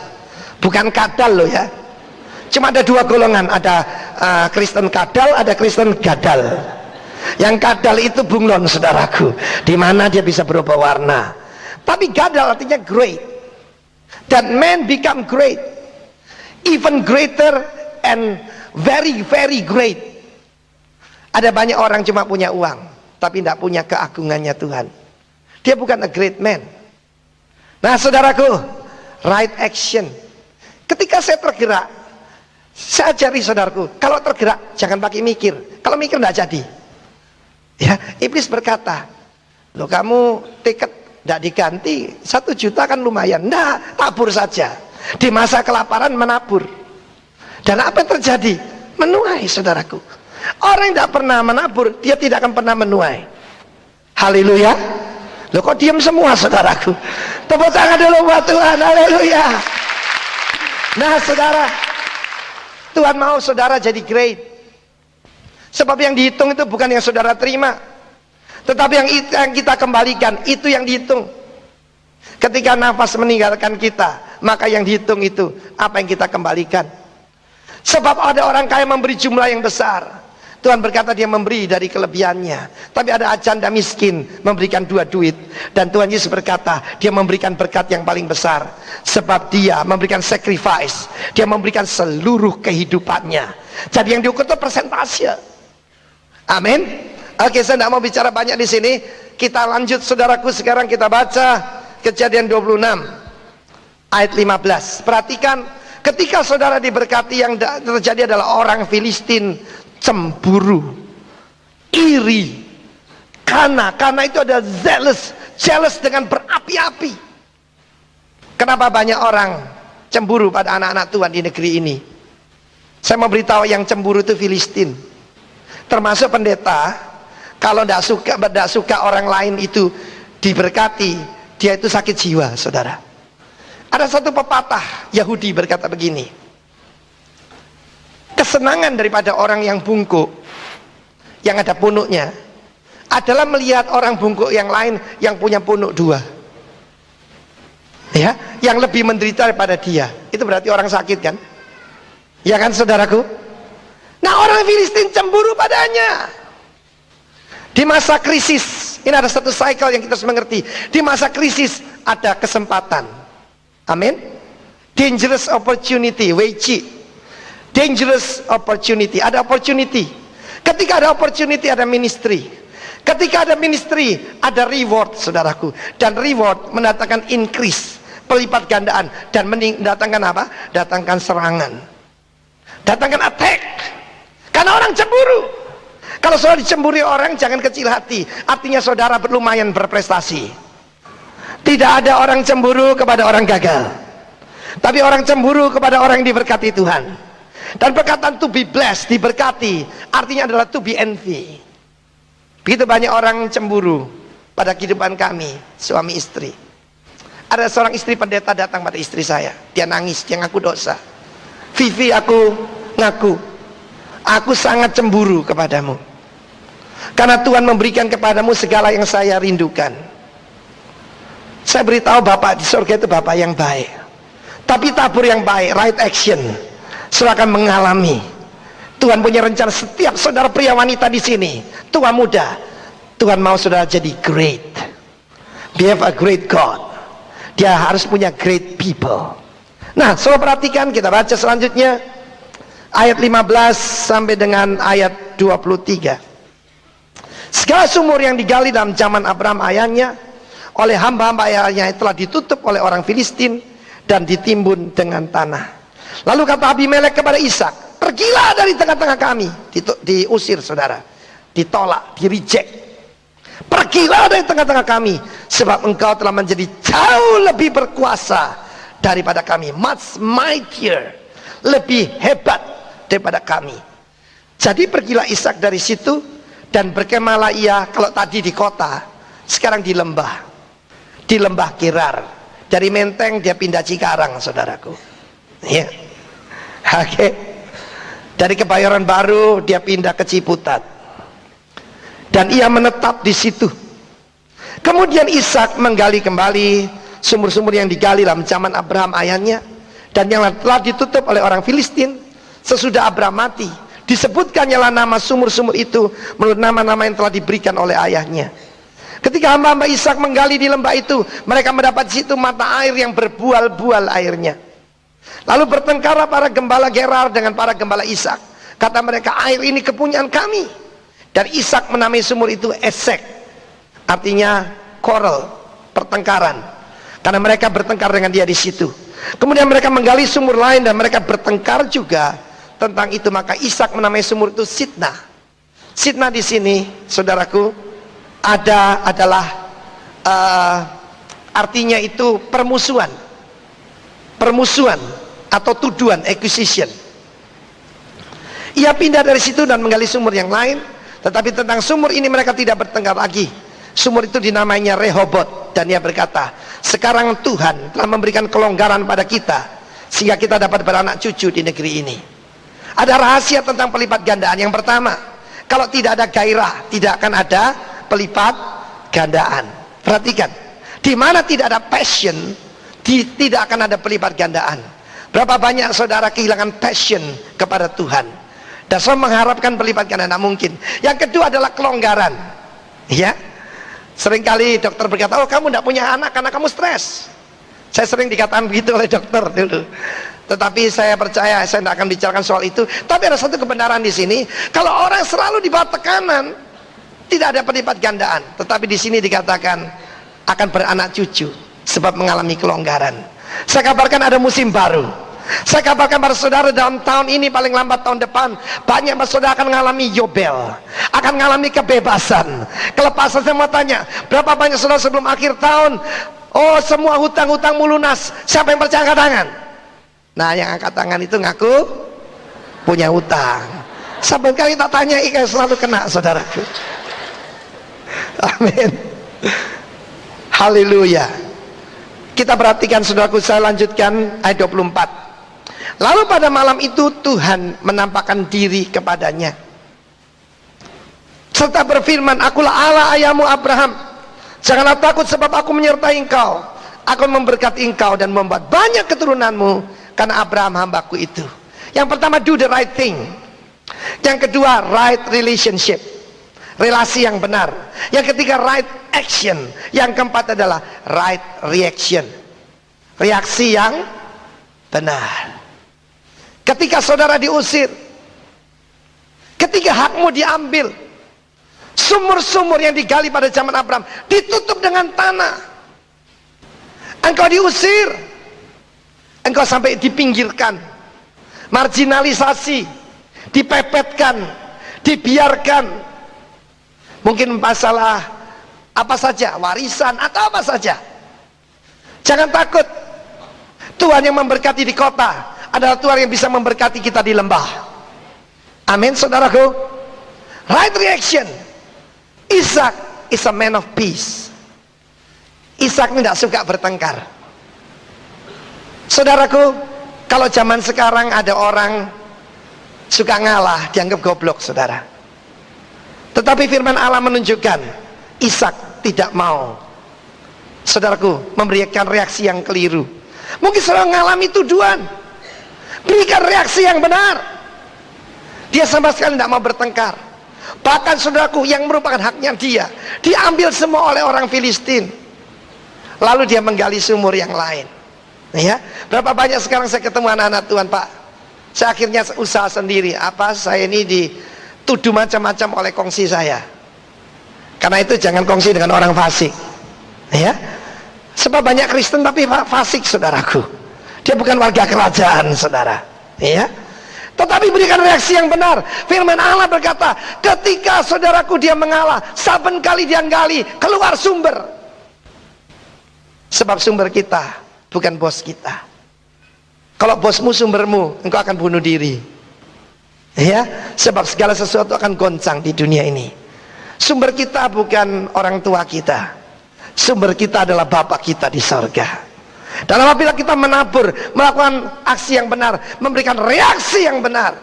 bukan kadal loh ya. Cuma ada 2 golongan, ada Kristen kadal, ada Kristen gadal. Yang kadal itu bunglon, saudaraku, di mana dia bisa berubah warna. Tapi gadal artinya great. That man become great, even greater and very very great. Ada banyak orang cuma punya uang, tapi tidak punya keagungannya Tuhan. Dia bukan a great man. Nah, saudaraku, right action. Ketika saya tergerak, saya ajari saudaraku, kalau tergerak jangan pakai mikir. Kalau mikir tidak jadi. Ya, iblis berkata, loh kamu Tidak diganti, 1 juta kan lumayan. Nah, tabur saja. Di masa kelaparan menabur. Dan apa yang terjadi? Menuai, saudaraku. Orang yang tidak pernah menabur, dia tidak akan pernah menuai. Haleluya. Loh, kok diam semua, saudaraku? Tepuk tangan dulu buat Tuhan. Haleluya. Nah, saudara, Tuhan mau saudara jadi great. Sebab yang dihitung itu bukan yang saudara terima, tetapi yang kita kembalikan, itu yang dihitung. Ketika nafas meninggalkan kita, maka yang dihitung itu apa yang kita kembalikan. Sebab ada orang kaya memberi jumlah yang besar. Tuhan berkata dia memberi dari kelebihannya. Tapi ada janda miskin memberikan 2 duit. Dan Tuhan Yesus berkata dia memberikan berkat yang paling besar. Sebab dia memberikan sacrifice. Dia memberikan seluruh kehidupannya. Jadi yang diukur itu persentase. Amin. Oke, saya tidak mau bicara banyak di sini. Kita lanjut, saudaraku. Sekarang kita baca Kejadian 26 ayat 15. Perhatikan, ketika saudara diberkati, yang terjadi adalah orang Filistin cemburu, iri, karena itu ada jealous dengan berapi-api. Kenapa banyak orang cemburu pada anak-anak Tuhan di negeri ini? Saya mau beritahu, yang cemburu itu Filistin, termasuk pendeta. Kalau tidak suka orang lain itu diberkati, dia itu sakit jiwa, saudara. Ada satu pepatah Yahudi berkata begini: kesenangan daripada orang yang bungkuk, yang ada punuknya, adalah melihat orang bungkuk yang lain yang punya punuk 2, ya, yang lebih menderita daripada dia. Itu berarti orang sakit, kan? Ya kan, saudaraku? Nah, orang Filistin cemburu padanya. Di masa krisis, ini ada satu cycle yang kita harus mengerti. Di masa krisis ada kesempatan. Amin. Dangerous opportunity, Weiqi. Dangerous opportunity, ada opportunity. Ketika ada opportunity, ada ministry. Ketika ada ministry, ada reward, saudaraku. Dan reward mendatangkan increase, pelipat gandaan. Dan mendatangkan apa? Datangkan serangan, datangkan attack. Karena orang cemburu. Kalau saudara dicemburi orang, jangan kecil hati. Artinya saudara lumayan berprestasi. Tidak ada orang cemburu kepada orang gagal, tapi orang cemburu kepada orang yang diberkati Tuhan. Dan perkataan to be blessed, diberkati, artinya adalah to be envy. Begitu banyak orang cemburu pada kehidupan kami, suami istri. Ada seorang istri pendeta datang pada istri saya. Dia nangis, dia ngaku dosa. Vivi, aku ngaku, aku sangat cemburu kepadamu, karena Tuhan memberikan kepadamu segala yang saya rindukan. Saya beritahu, Bapak di surga itu Bapak yang baik. Tapi tabur yang baik, right action, saudara akan mengalami. Tuhan punya rencana setiap saudara pria wanita di sini, tua muda. Tuhan mau saudara jadi great. We have a great God. Dia harus punya great people. Nah, saudara perhatikan, kita baca selanjutnya ayat 15 sampai dengan ayat 23. Segala sumur yang digali dalam zaman Abraham ayahnya oleh hamba-hamba ayahnya telah ditutup oleh orang Filistin dan ditimbun dengan tanah. Lalu kata Abimelek kepada Ishak, pergilah dari tengah-tengah kami. Diusir, saudara, ditolak, di-reject. Pergilah dari tengah-tengah kami, sebab engkau telah menjadi jauh lebih berkuasa daripada kami, much mightier, lebih hebat daripada kami. Jadi pergilah Ishak dari situ, dan berkemahlah ia. Kalau tadi di kota, sekarang di lembah Gerar. Dari Menteng dia pindah Cikarang, saudaraku, ya. Oke. Dari Kebayoran Baru dia pindah ke Ciputat, dan ia menetap di situ. Kemudian Ishak menggali kembali sumur-sumur yang digali dalam zaman Abraham ayahnya, dan yang telah ditutup oleh orang Filistin sesudah Abraham mati. Disebutkannya lah nama sumur-sumur itu menurut nama-nama yang telah diberikan oleh ayahnya. Ketika hamba-hamba Ishak menggali di lembah itu, mereka mendapat di situ mata air yang berbual-bual airnya. Lalu bertengkarlah para gembala Gerar dengan para gembala Ishak. Kata mereka, air ini kepunyaan kami. Dan Ishak menamai sumur itu Esek, artinya quarrel, pertengkaran, karena mereka bertengkar dengan dia di situ. Kemudian mereka menggali sumur lain dan mereka bertengkar juga tentang itu. Maka Ishak menamai sumur itu Sitnah. Sitnah di sini, saudaraku, adalah artinya itu permusuhan. Permusuhan atau tuduhan, accusation. Ia pindah dari situ dan menggali sumur yang lain, tetapi tentang sumur ini mereka tidak bertengkar lagi. Sumur itu dinamainya Rehobot, dan ia berkata, sekarang Tuhan telah memberikan kelonggaran pada kita sehingga kita dapat beranak cucu di negeri ini. Ada rahasia tentang pelipat gandaan. Yang pertama, kalau tidak ada gairah, tidak akan ada pelipat gandaan. Perhatikan, di mana tidak ada passion, tidak akan ada pelipat gandaan. Berapa banyak saudara kehilangan passion kepada Tuhan dan saya mengharapkan pelipat gandaan? Tidak mungkin. Yang kedua adalah kelonggaran. Ya, seringkali dokter berkata, oh kamu tidak punya anak karena kamu stres. Saya sering dikatakan begitu oleh dokter dulu. Tetapi saya percaya, saya tidak akan bicarakan soal itu. Tapi ada satu kebenaran di sini, kalau orang selalu di bawah tekanan, tidak ada pelipat gandaan. Tetapi di sini dikatakan akan beranak cucu sebab mengalami kelonggaran. Saya kabarkan ada musim baru. Saya kabarkan pada saudara, dalam tahun ini paling lambat tahun depan, banyak saudara akan mengalami yobel, akan mengalami kebebasan, kelepasan. Saya mau tanya, berapa banyak saudara sebelum akhir tahun, oh semua hutang-hutangmu lunas? Siapa yang percaya, angkat tangan? Nah, yang angkat tangan itu ngaku punya hutang. Saban kali tak tanya, ikan selalu kena, saudaraku. Amin. Haleluya. Kita perhatikan, saudaraku, saya lanjutkan ayat 24. Lalu pada malam itu Tuhan menampakkan diri kepadanya serta berfirman, akulah Allah ayahmu Abraham. Janganlah takut sebab aku menyertai engkau. Aku memberkati engkau dan membuat banyak keturunanmu karena Abraham hambaku itu. Yang pertama, do the right thing. Yang kedua, right relationship, relasi yang benar. Yang ketiga, right action. Yang keempat adalah right reaction, reaksi yang benar. Ketika saudara diusir, ketika hakmu diambil, sumur-sumur yang digali pada zaman Abraham ditutup dengan tanah, engkau diusir, engkau sampai dipinggirkan, marginalisasi, dipepetkan, dibiarkan, mungkin masalah apa saja, warisan atau apa saja. Jangan takut, Tuhan yang memberkati di kota adalah Tuhan yang bisa memberkati kita di lembah. Amin, saudaraku. Right reaction. Ishak is a man of peace. Ishak tidak suka bertengkar. Saudaraku, kalau zaman sekarang ada orang suka ngalah, dianggap goblok, saudara. Tetapi firman Allah menunjukkan Ishak tidak mau, saudaraku, memberikan reaksi yang keliru. Mungkin saudara mengalami tuduhan, berikan reaksi yang benar. Dia sama sekali tidak mau bertengkar. Bahkan saudaraku, yang merupakan haknya dia diambil semua oleh orang Filistin. Lalu dia menggali sumur yang lain. Ya, berapa banyak sekarang saya ketemu anak-anak Tuhan, Pak, saya akhirnya usaha sendiri. Apa, saya ini dituduh macam-macam oleh kongsi saya. Karena itu jangan kongsi dengan orang fasik. Ya, sebab banyak Kristen tapi fasik, saudaraku. Dia bukan warga kerajaan, saudara. Ya, tetapi berikan reaksi yang benar. Firman Allah berkata, ketika saudaraku dia mengalah, saben kali dia gali, keluar sumber. Sebab sumber kita bukan bos kita. Kalau bosmu sumbermu, engkau akan bunuh diri. Ya, sebab segala sesuatu akan goncang di dunia ini. Sumber kita bukan orang tua kita. Sumber kita adalah Bapa kita di sorga. Dan apabila kita menabur, melakukan aksi yang benar, memberikan reaksi yang benar,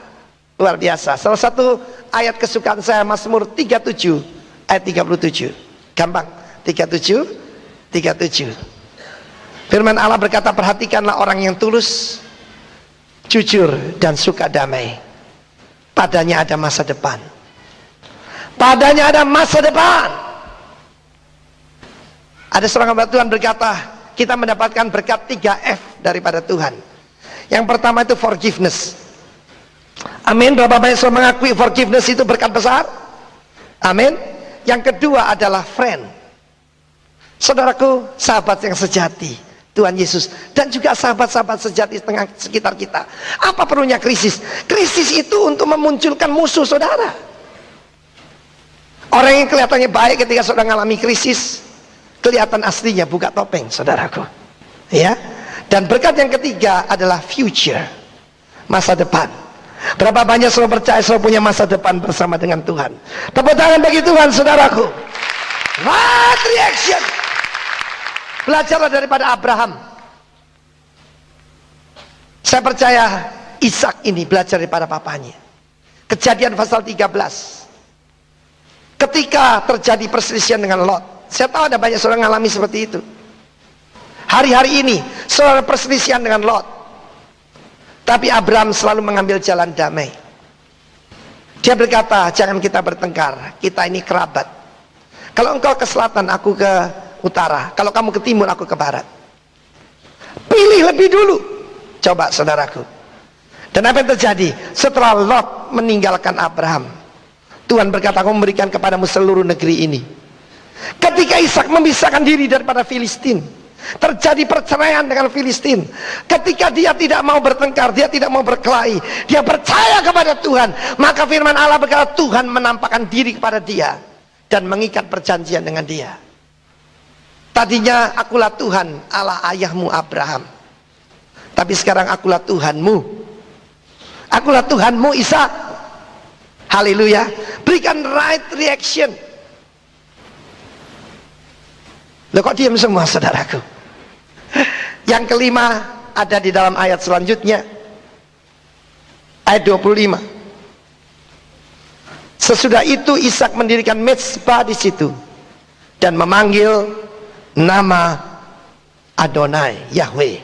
luar biasa. Salah satu ayat kesukaan saya, Mazmur 37 ayat 37. Gampang, 37. Firman Allah berkata, perhatikanlah orang yang tulus, jujur dan suka damai. Padanya ada masa depan. Padanya ada masa depan. Ada seorang hamba Tuhan berkata, kita mendapatkan berkat 3F daripada Tuhan. Yang pertama itu forgiveness. Amin. Berapa banyak saudara mengakui forgiveness itu berkat besar? Amin. Yang kedua adalah friend. Saudaraku, sahabat yang sejati, Tuhan Yesus, dan juga sahabat-sahabat sejati di tengah sekitar kita. Apa perlunya krisis? Krisis itu untuk memunculkan musuh saudara. Orang yang kelihatannya baik ketika saudara mengalami krisis, kelihatan aslinya, buka topeng, saudaraku. Ya. Dan berkat yang ketiga adalah future, masa depan. Berapa banyak saudara percaya saudara punya masa depan bersama dengan Tuhan? Tepuk tangan bagi Tuhan, saudaraku. Right reaction. Belajarlah daripada Abraham. Saya percaya Ishak ini belajar daripada papanya. Kejadian pasal 13. Ketika terjadi perselisihan dengan Lot. Saya tahu ada banyak saudara mengalami seperti itu. Hari-hari ini saudara perselisihan dengan Lot. Tapi Abraham selalu mengambil jalan damai. Dia berkata, jangan kita bertengkar, kita ini kerabat. Kalau engkau ke selatan, aku ke utara. Kalau kamu ke timur, aku ke barat. Pilih lebih dulu. Coba saudaraku. Dan apa yang terjadi? Setelah Lot meninggalkan Abraham, Tuhan berkata, aku memberikan kepadamu seluruh negeri ini. Ketika Ishak memisahkan diri daripada Filistin, terjadi perceraian dengan Filistin. Ketika dia tidak mau bertengkar, dia tidak mau berkelahi, dia percaya kepada Tuhan, maka firman Allah berkata, Tuhan menampakkan diri kepada dia dan mengikat perjanjian dengan dia. Tadinya akulah Tuhan Allah ayahmu Abraham, tapi sekarang akulah Tuhanmu. Akulah Tuhanmu Ishak. Haleluya. Berikan right reaction. Loh, kok diam semua saudaraku? Yang kelima ada di dalam ayat selanjutnya, ayat 25. Sesudah itu Ishak mendirikan mezbah di situ dan memanggil nama Adonai, Yahweh.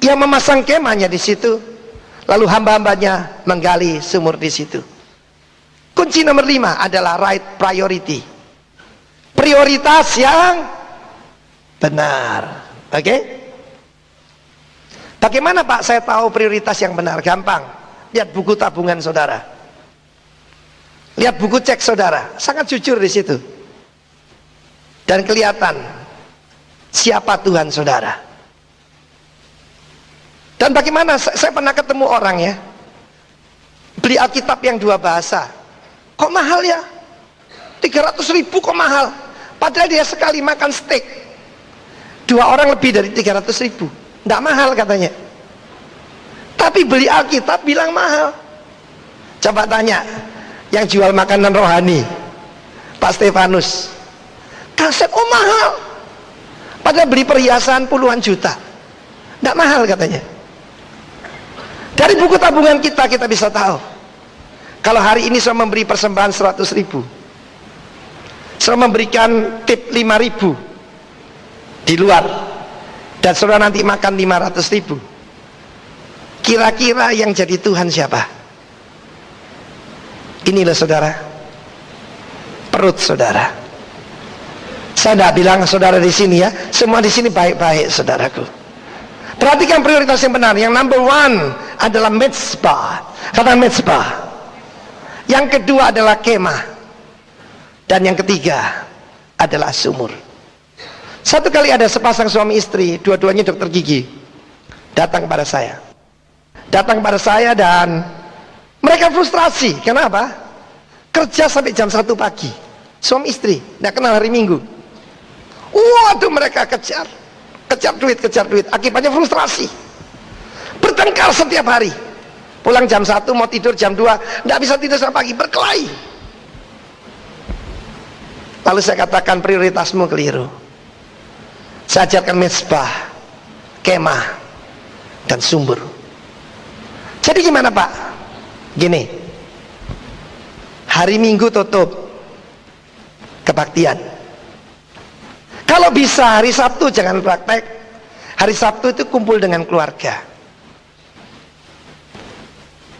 Ia memasang kemahnya di situ, lalu hamba-hambanya menggali sumur di situ. Kunci nomor 5 adalah right priority. Prioritas yang benar. Oke? Bagaimana Pak saya tahu prioritas yang benar? Gampang. Lihat buku tabungan saudara. Lihat buku cek saudara. Sangat jujur di situ. Dan kelihatan siapa Tuhan saudara. Dan bagaimana saya pernah ketemu orang ya, beli Alkitab yang 2 bahasa. Kok mahal ya? 300.000 kok mahal? Padahal dia sekali makan steak 2 orang lebih dari 300.000. Tidak mahal katanya. Tapi beli Alkitab bilang mahal. Coba tanya yang jual makanan rohani, Pak Stefanus. Kaset, oh mahal. Padahal beli perhiasan puluhan juta. Tidak mahal katanya. Dari buku tabungan kita bisa tahu. Kalau hari ini saya memberi persembahan 100.000, saya memberikan tip 5.000 di luar, dan saudara nanti makan 500.000. Kira-kira yang jadi Tuhan siapa? Inilah saudara, perut saudara. Saya tidak bilang saudara di sini ya, semua di sini baik-baik saudaraku. Perhatikan prioritas yang benar. Yang number 1 adalah mezbah. Kata mezbah. Yang kedua adalah kemah. Dan yang ketiga adalah sumur. Satu kali ada sepasang suami istri, dua-duanya dokter gigi, datang pada saya. Datang pada saya dan mereka frustrasi. Kenapa? Kerja sampai jam 1 pagi. Suami istri, tidak kenal hari Minggu. Waduh, mereka kejar duit. Akibatnya frustrasi. Bertengkar setiap hari. Pulang jam 1, mau tidur jam 2, tidak bisa tidur sampai pagi, berkelahi. Lalu saya katakan prioritasmu keliru. Saya ajarkan mezbah, kemah, dan sumber. Jadi gimana Pak? Gini, hari Minggu tutup kebaktian. Kalau bisa hari Sabtu jangan praktek. Hari Sabtu itu kumpul dengan keluarga.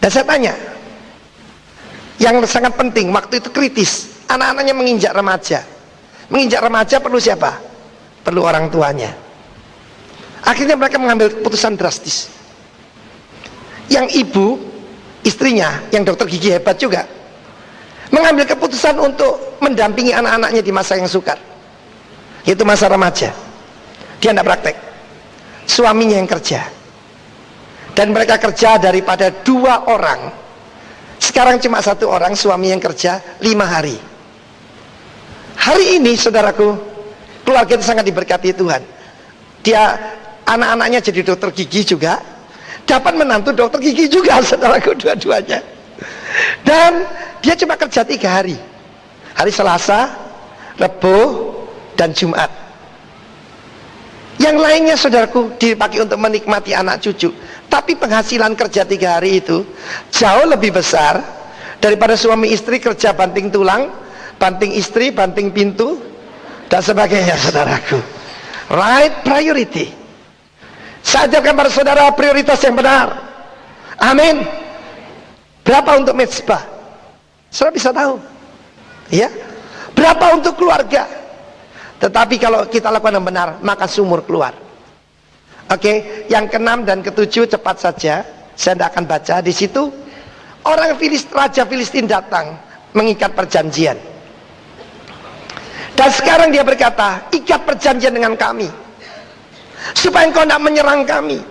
Dan saya tanya, yang sangat penting, waktu itu kritis, anak-anaknya menginjak remaja. Menginjak remaja perlu siapa? Perlu orang tuanya. Akhirnya mereka mengambil keputusan drastis. Yang ibu, istrinya, yang dokter gigi hebat juga, mengambil keputusan untuk mendampingi anak-anaknya di masa yang sukar, yaitu masa remaja. Dia tidak praktek, suaminya yang kerja. Dan mereka kerja daripada 2 orang, sekarang cuma 1 orang, suami yang kerja 5 hari. Hari ini saudaraku, Keluarga itu sangat diberkati Tuhan. Dia anak-anaknya jadi dokter gigi juga, dapat menantu dokter gigi juga, saudaraku, dua-duanya. Dan dia cuma kerja 3 hari. Hari Selasa, Rabu, dan Jumat. Yang lainnya, saudaraku, dipakai untuk menikmati anak cucu. Tapi penghasilan kerja 3 hari itu jauh lebih besar daripada suami istri kerja banting tulang, banting istri, banting pintu, dan sebagainya, saudaraku. Right priority. Saya ajarkan pada saudara prioritas yang benar. Amin. Berapa untuk mezbah? Saudara bisa tahu, ya. Berapa untuk keluarga? Tetapi kalau kita lakukan yang benar, maka sumur keluar. Oke, yang ke-6 dan ke-7 cepat saja. Saya tidak akan baca. Di situ Raja Filistin datang mengikat perjanjian. Dan sekarang dia berkata, ikat perjanjian dengan kami, supaya engkau tidak menyerang kami.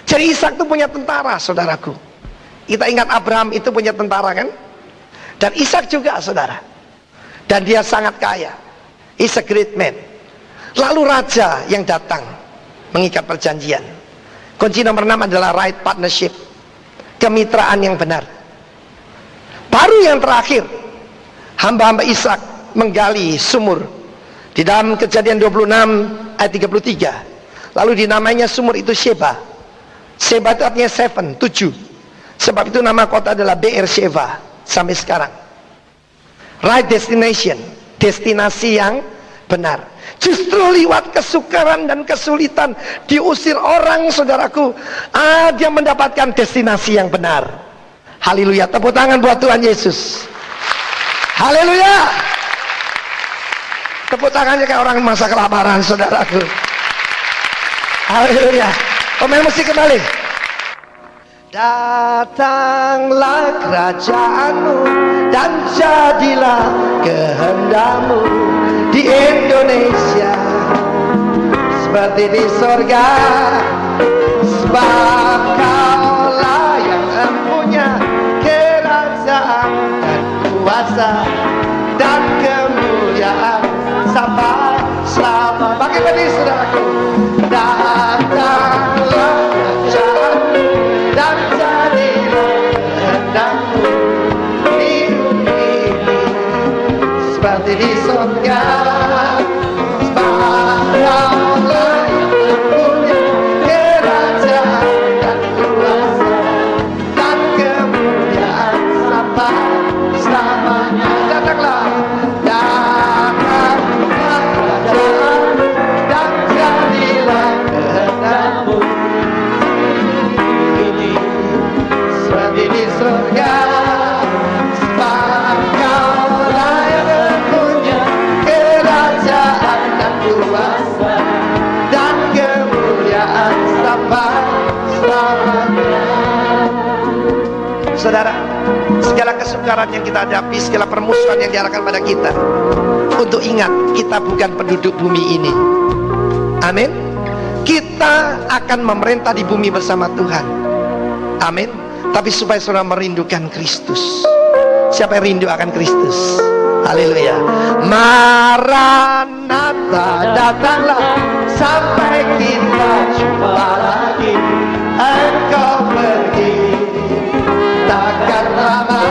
Jadi Ishak itu punya tentara, saudaraku. Kita ingat Abraham itu punya tentara, kan? Dan Ishak juga, saudara. Dan dia sangat kaya. He's a great man. Lalu raja yang datang mengikat perjanjian. Kunci nomor 6 adalah right partnership, kemitraan yang benar. Baru yang terakhir, hamba-hamba Ishak menggali sumur di dalam Kejadian 26 ayat 33. Lalu dinamainya sumur itu Sheba. Sheba itu artinya 7. Sebab itu nama kota adalah Be'er Sheva sampai sekarang. Right destination, destinasi yang benar. Justru lewat kesukaran dan kesulitan, diusir orang, saudaraku, dia mendapatkan destinasi yang benar. Haleluya. Tepuk tangan buat Tuhan Yesus. Haleluya. Tepuk tangannya kayak orang masa kelaparan, saudaraku. Haleluya. Pemain musik kembali. Datanglah kerajaanmu dan jadilah kehendakmu di Indonesia seperti di sorga, sebab Kaulah yang mempunyai kerajaan dan kuasa dan kemuliaan sampai selama. Bagaimana, saudaraku? Datanglah kerajaanmu dan jadilah kehendakmu di bumi ini seperti di surga, sebab Kaulah yang mempunyai kerajaan dan kuasa dan kemuliaan sampai selamanya. Datanglah kerajaan dan jadilah kehendakmu ini seperti di surga, sebab Kaulah yang mempunyai kerajaan dan kuasa dan kemuliaan sampai selamanya. Saudara, segala kesukaran yang kita hadapi, segala permusuhan yang diarahkan pada kita, untuk ingat, kita bukan penduduk bumi ini. Amin. Kita akan memerintah di bumi bersama Tuhan. Amin. Tapi supaya saudara merindukan Kristus. Siapa yang rindu akan Kristus? Haleluya. Maranatha, datanglah sampai kita jumpa lagi. Engkau pergi takkan lama,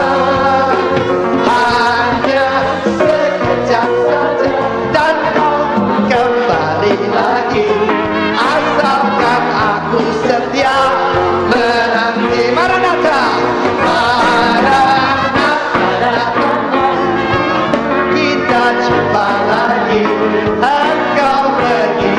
hanya sekejap saja dan kau kembali lagi. Asalkan aku setia menanti. Maranatha, Maranatha, datanglah kita jumpa lagi. Engkau pergi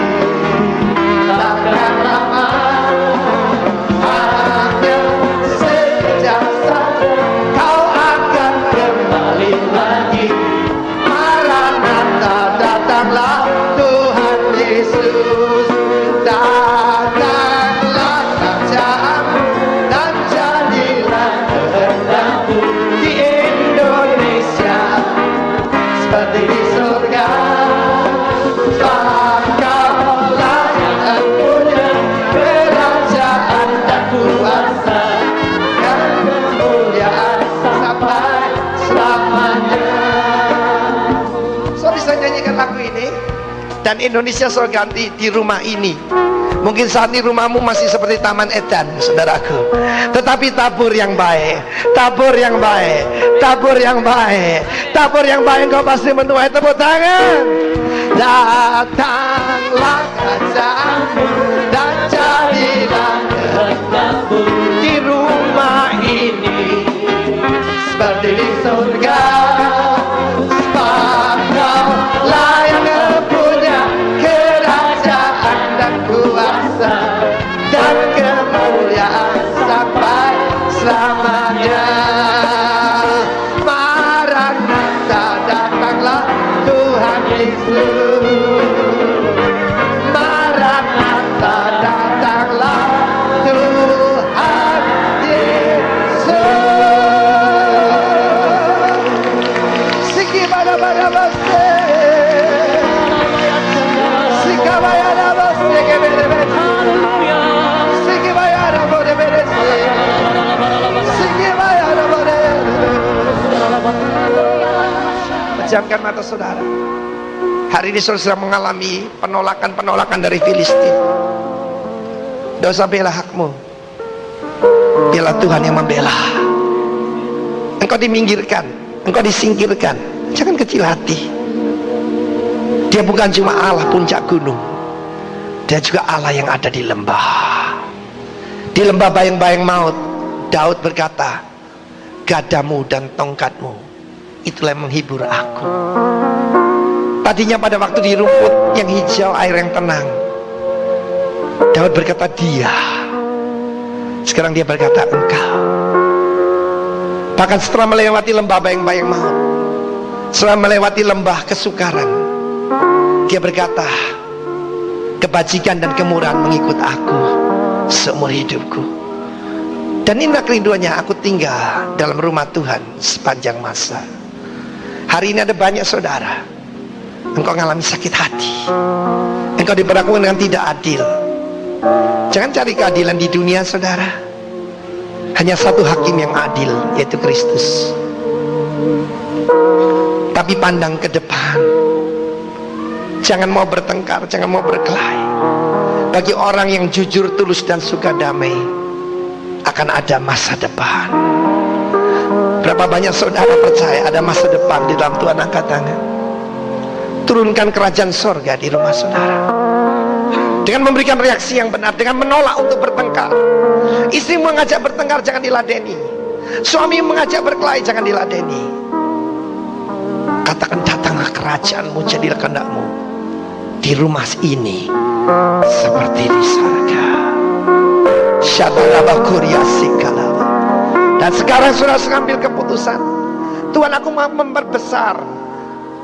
Dan Indonesia soal ganti di rumah ini. Mungkin saat ini rumahmu masih seperti Taman Eden, saudaraku. Tetapi tabur yang baik, tabur yang baik, tabur yang baik, tabur yang baik, kau pasti menuai. Tepuk tangan. Datanglah kerajaanmu dan jadilah kehendakmu di rumah ini seperti di surga. Sebab Kaulah yang punya kerajaan dan kuasa dan kemuliaan sampai selamanya. Maranatha, datanglah Tuhan Yesus. Maranatha, datanglah Tuhan Yesus. Siki pada base, sika bayada base ke bere bere, siki bayada bore bere, siki bayada bore. Pejamkan mata saudara. Hari ini saudara sedang mengalami penolakan dari Filistin. Tidak usah bela hakmu, biarlah Tuhan yang membela. Engkau diminggirkan, engkau disingkirkan, jangan kecil hati. Dia bukan cuma Allah puncak gunung, dia juga Allah yang ada di lembah. Di lembah bayang-bayang maut, Daud berkata, gadamu dan tongkatmu itulah yang menghibur aku. Tadinya pada waktu di rumput yang hijau, air yang tenang, Daud berkata dia. Sekarang dia berkata engkau. Bahkan setelah melewati lembah bayang-bayang maut, setelah melewati lembah kesukaran, dia berkata, kebajikan dan kemurahan mengikut aku seumur hidupku. Dan inilah kerinduannya, aku tinggal dalam rumah Tuhan sepanjang masa. Hari ini ada banyak saudara, engkau mengalami sakit hati, engkau diperlakukan dengan tidak adil. Jangan cari keadilan di dunia saudara. Hanya satu hakim yang adil, yaitu Kristus. Tapi pandang ke depan, jangan mau bertengkar, jangan mau berkelahi. Bagi orang yang jujur, tulus dan suka damai, akan ada masa depan. Berapa banyak saudara percaya ada masa depan di dalam Tuhan? Angkat tangan. Turunkan kerajaan sorga di rumah saudara dengan memberikan reaksi yang benar, dengan menolak untuk bertengkar. Istri mengajak bertengkar, jangan diladeni. Suami mengajak berkelahi, jangan diladeni. Katakan, datanglah kerajaanmu, jadilah kehendakmu di rumah ini seperti di surga. Dan sekarang sudah mengambil keputusan, Tuhan, aku mau memperbesar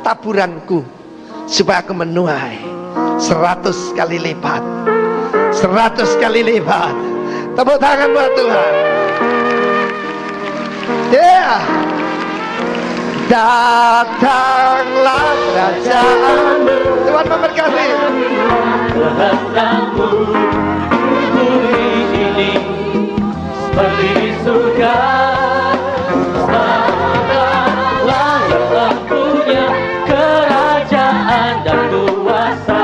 taburanku supaya aku menuai 100 kali lipat, 100 kali lipat. Tepuk tangan buat Tuhan. Yeah. Datanglah kerajaanmu, Tuhan memberkati. Kehendakmu bumi ini seperti di surga. Sadarlah yang punya kerajaan dan kuasa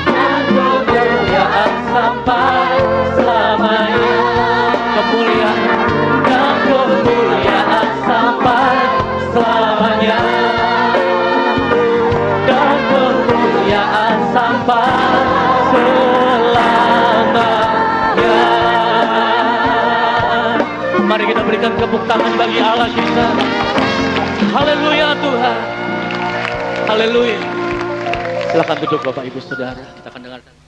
dan kemuliaan sampai selamanya. Kemuliaan dan kemuliaan sampai selamanya. Dan kemuliaan sampai selamanya. Mari kita berikan tepuk tangan bagi Allah kita. Haleluya Tuhan. Haleluya. Silakan duduk Bapak Ibu Saudara. Kita akan dengarkan.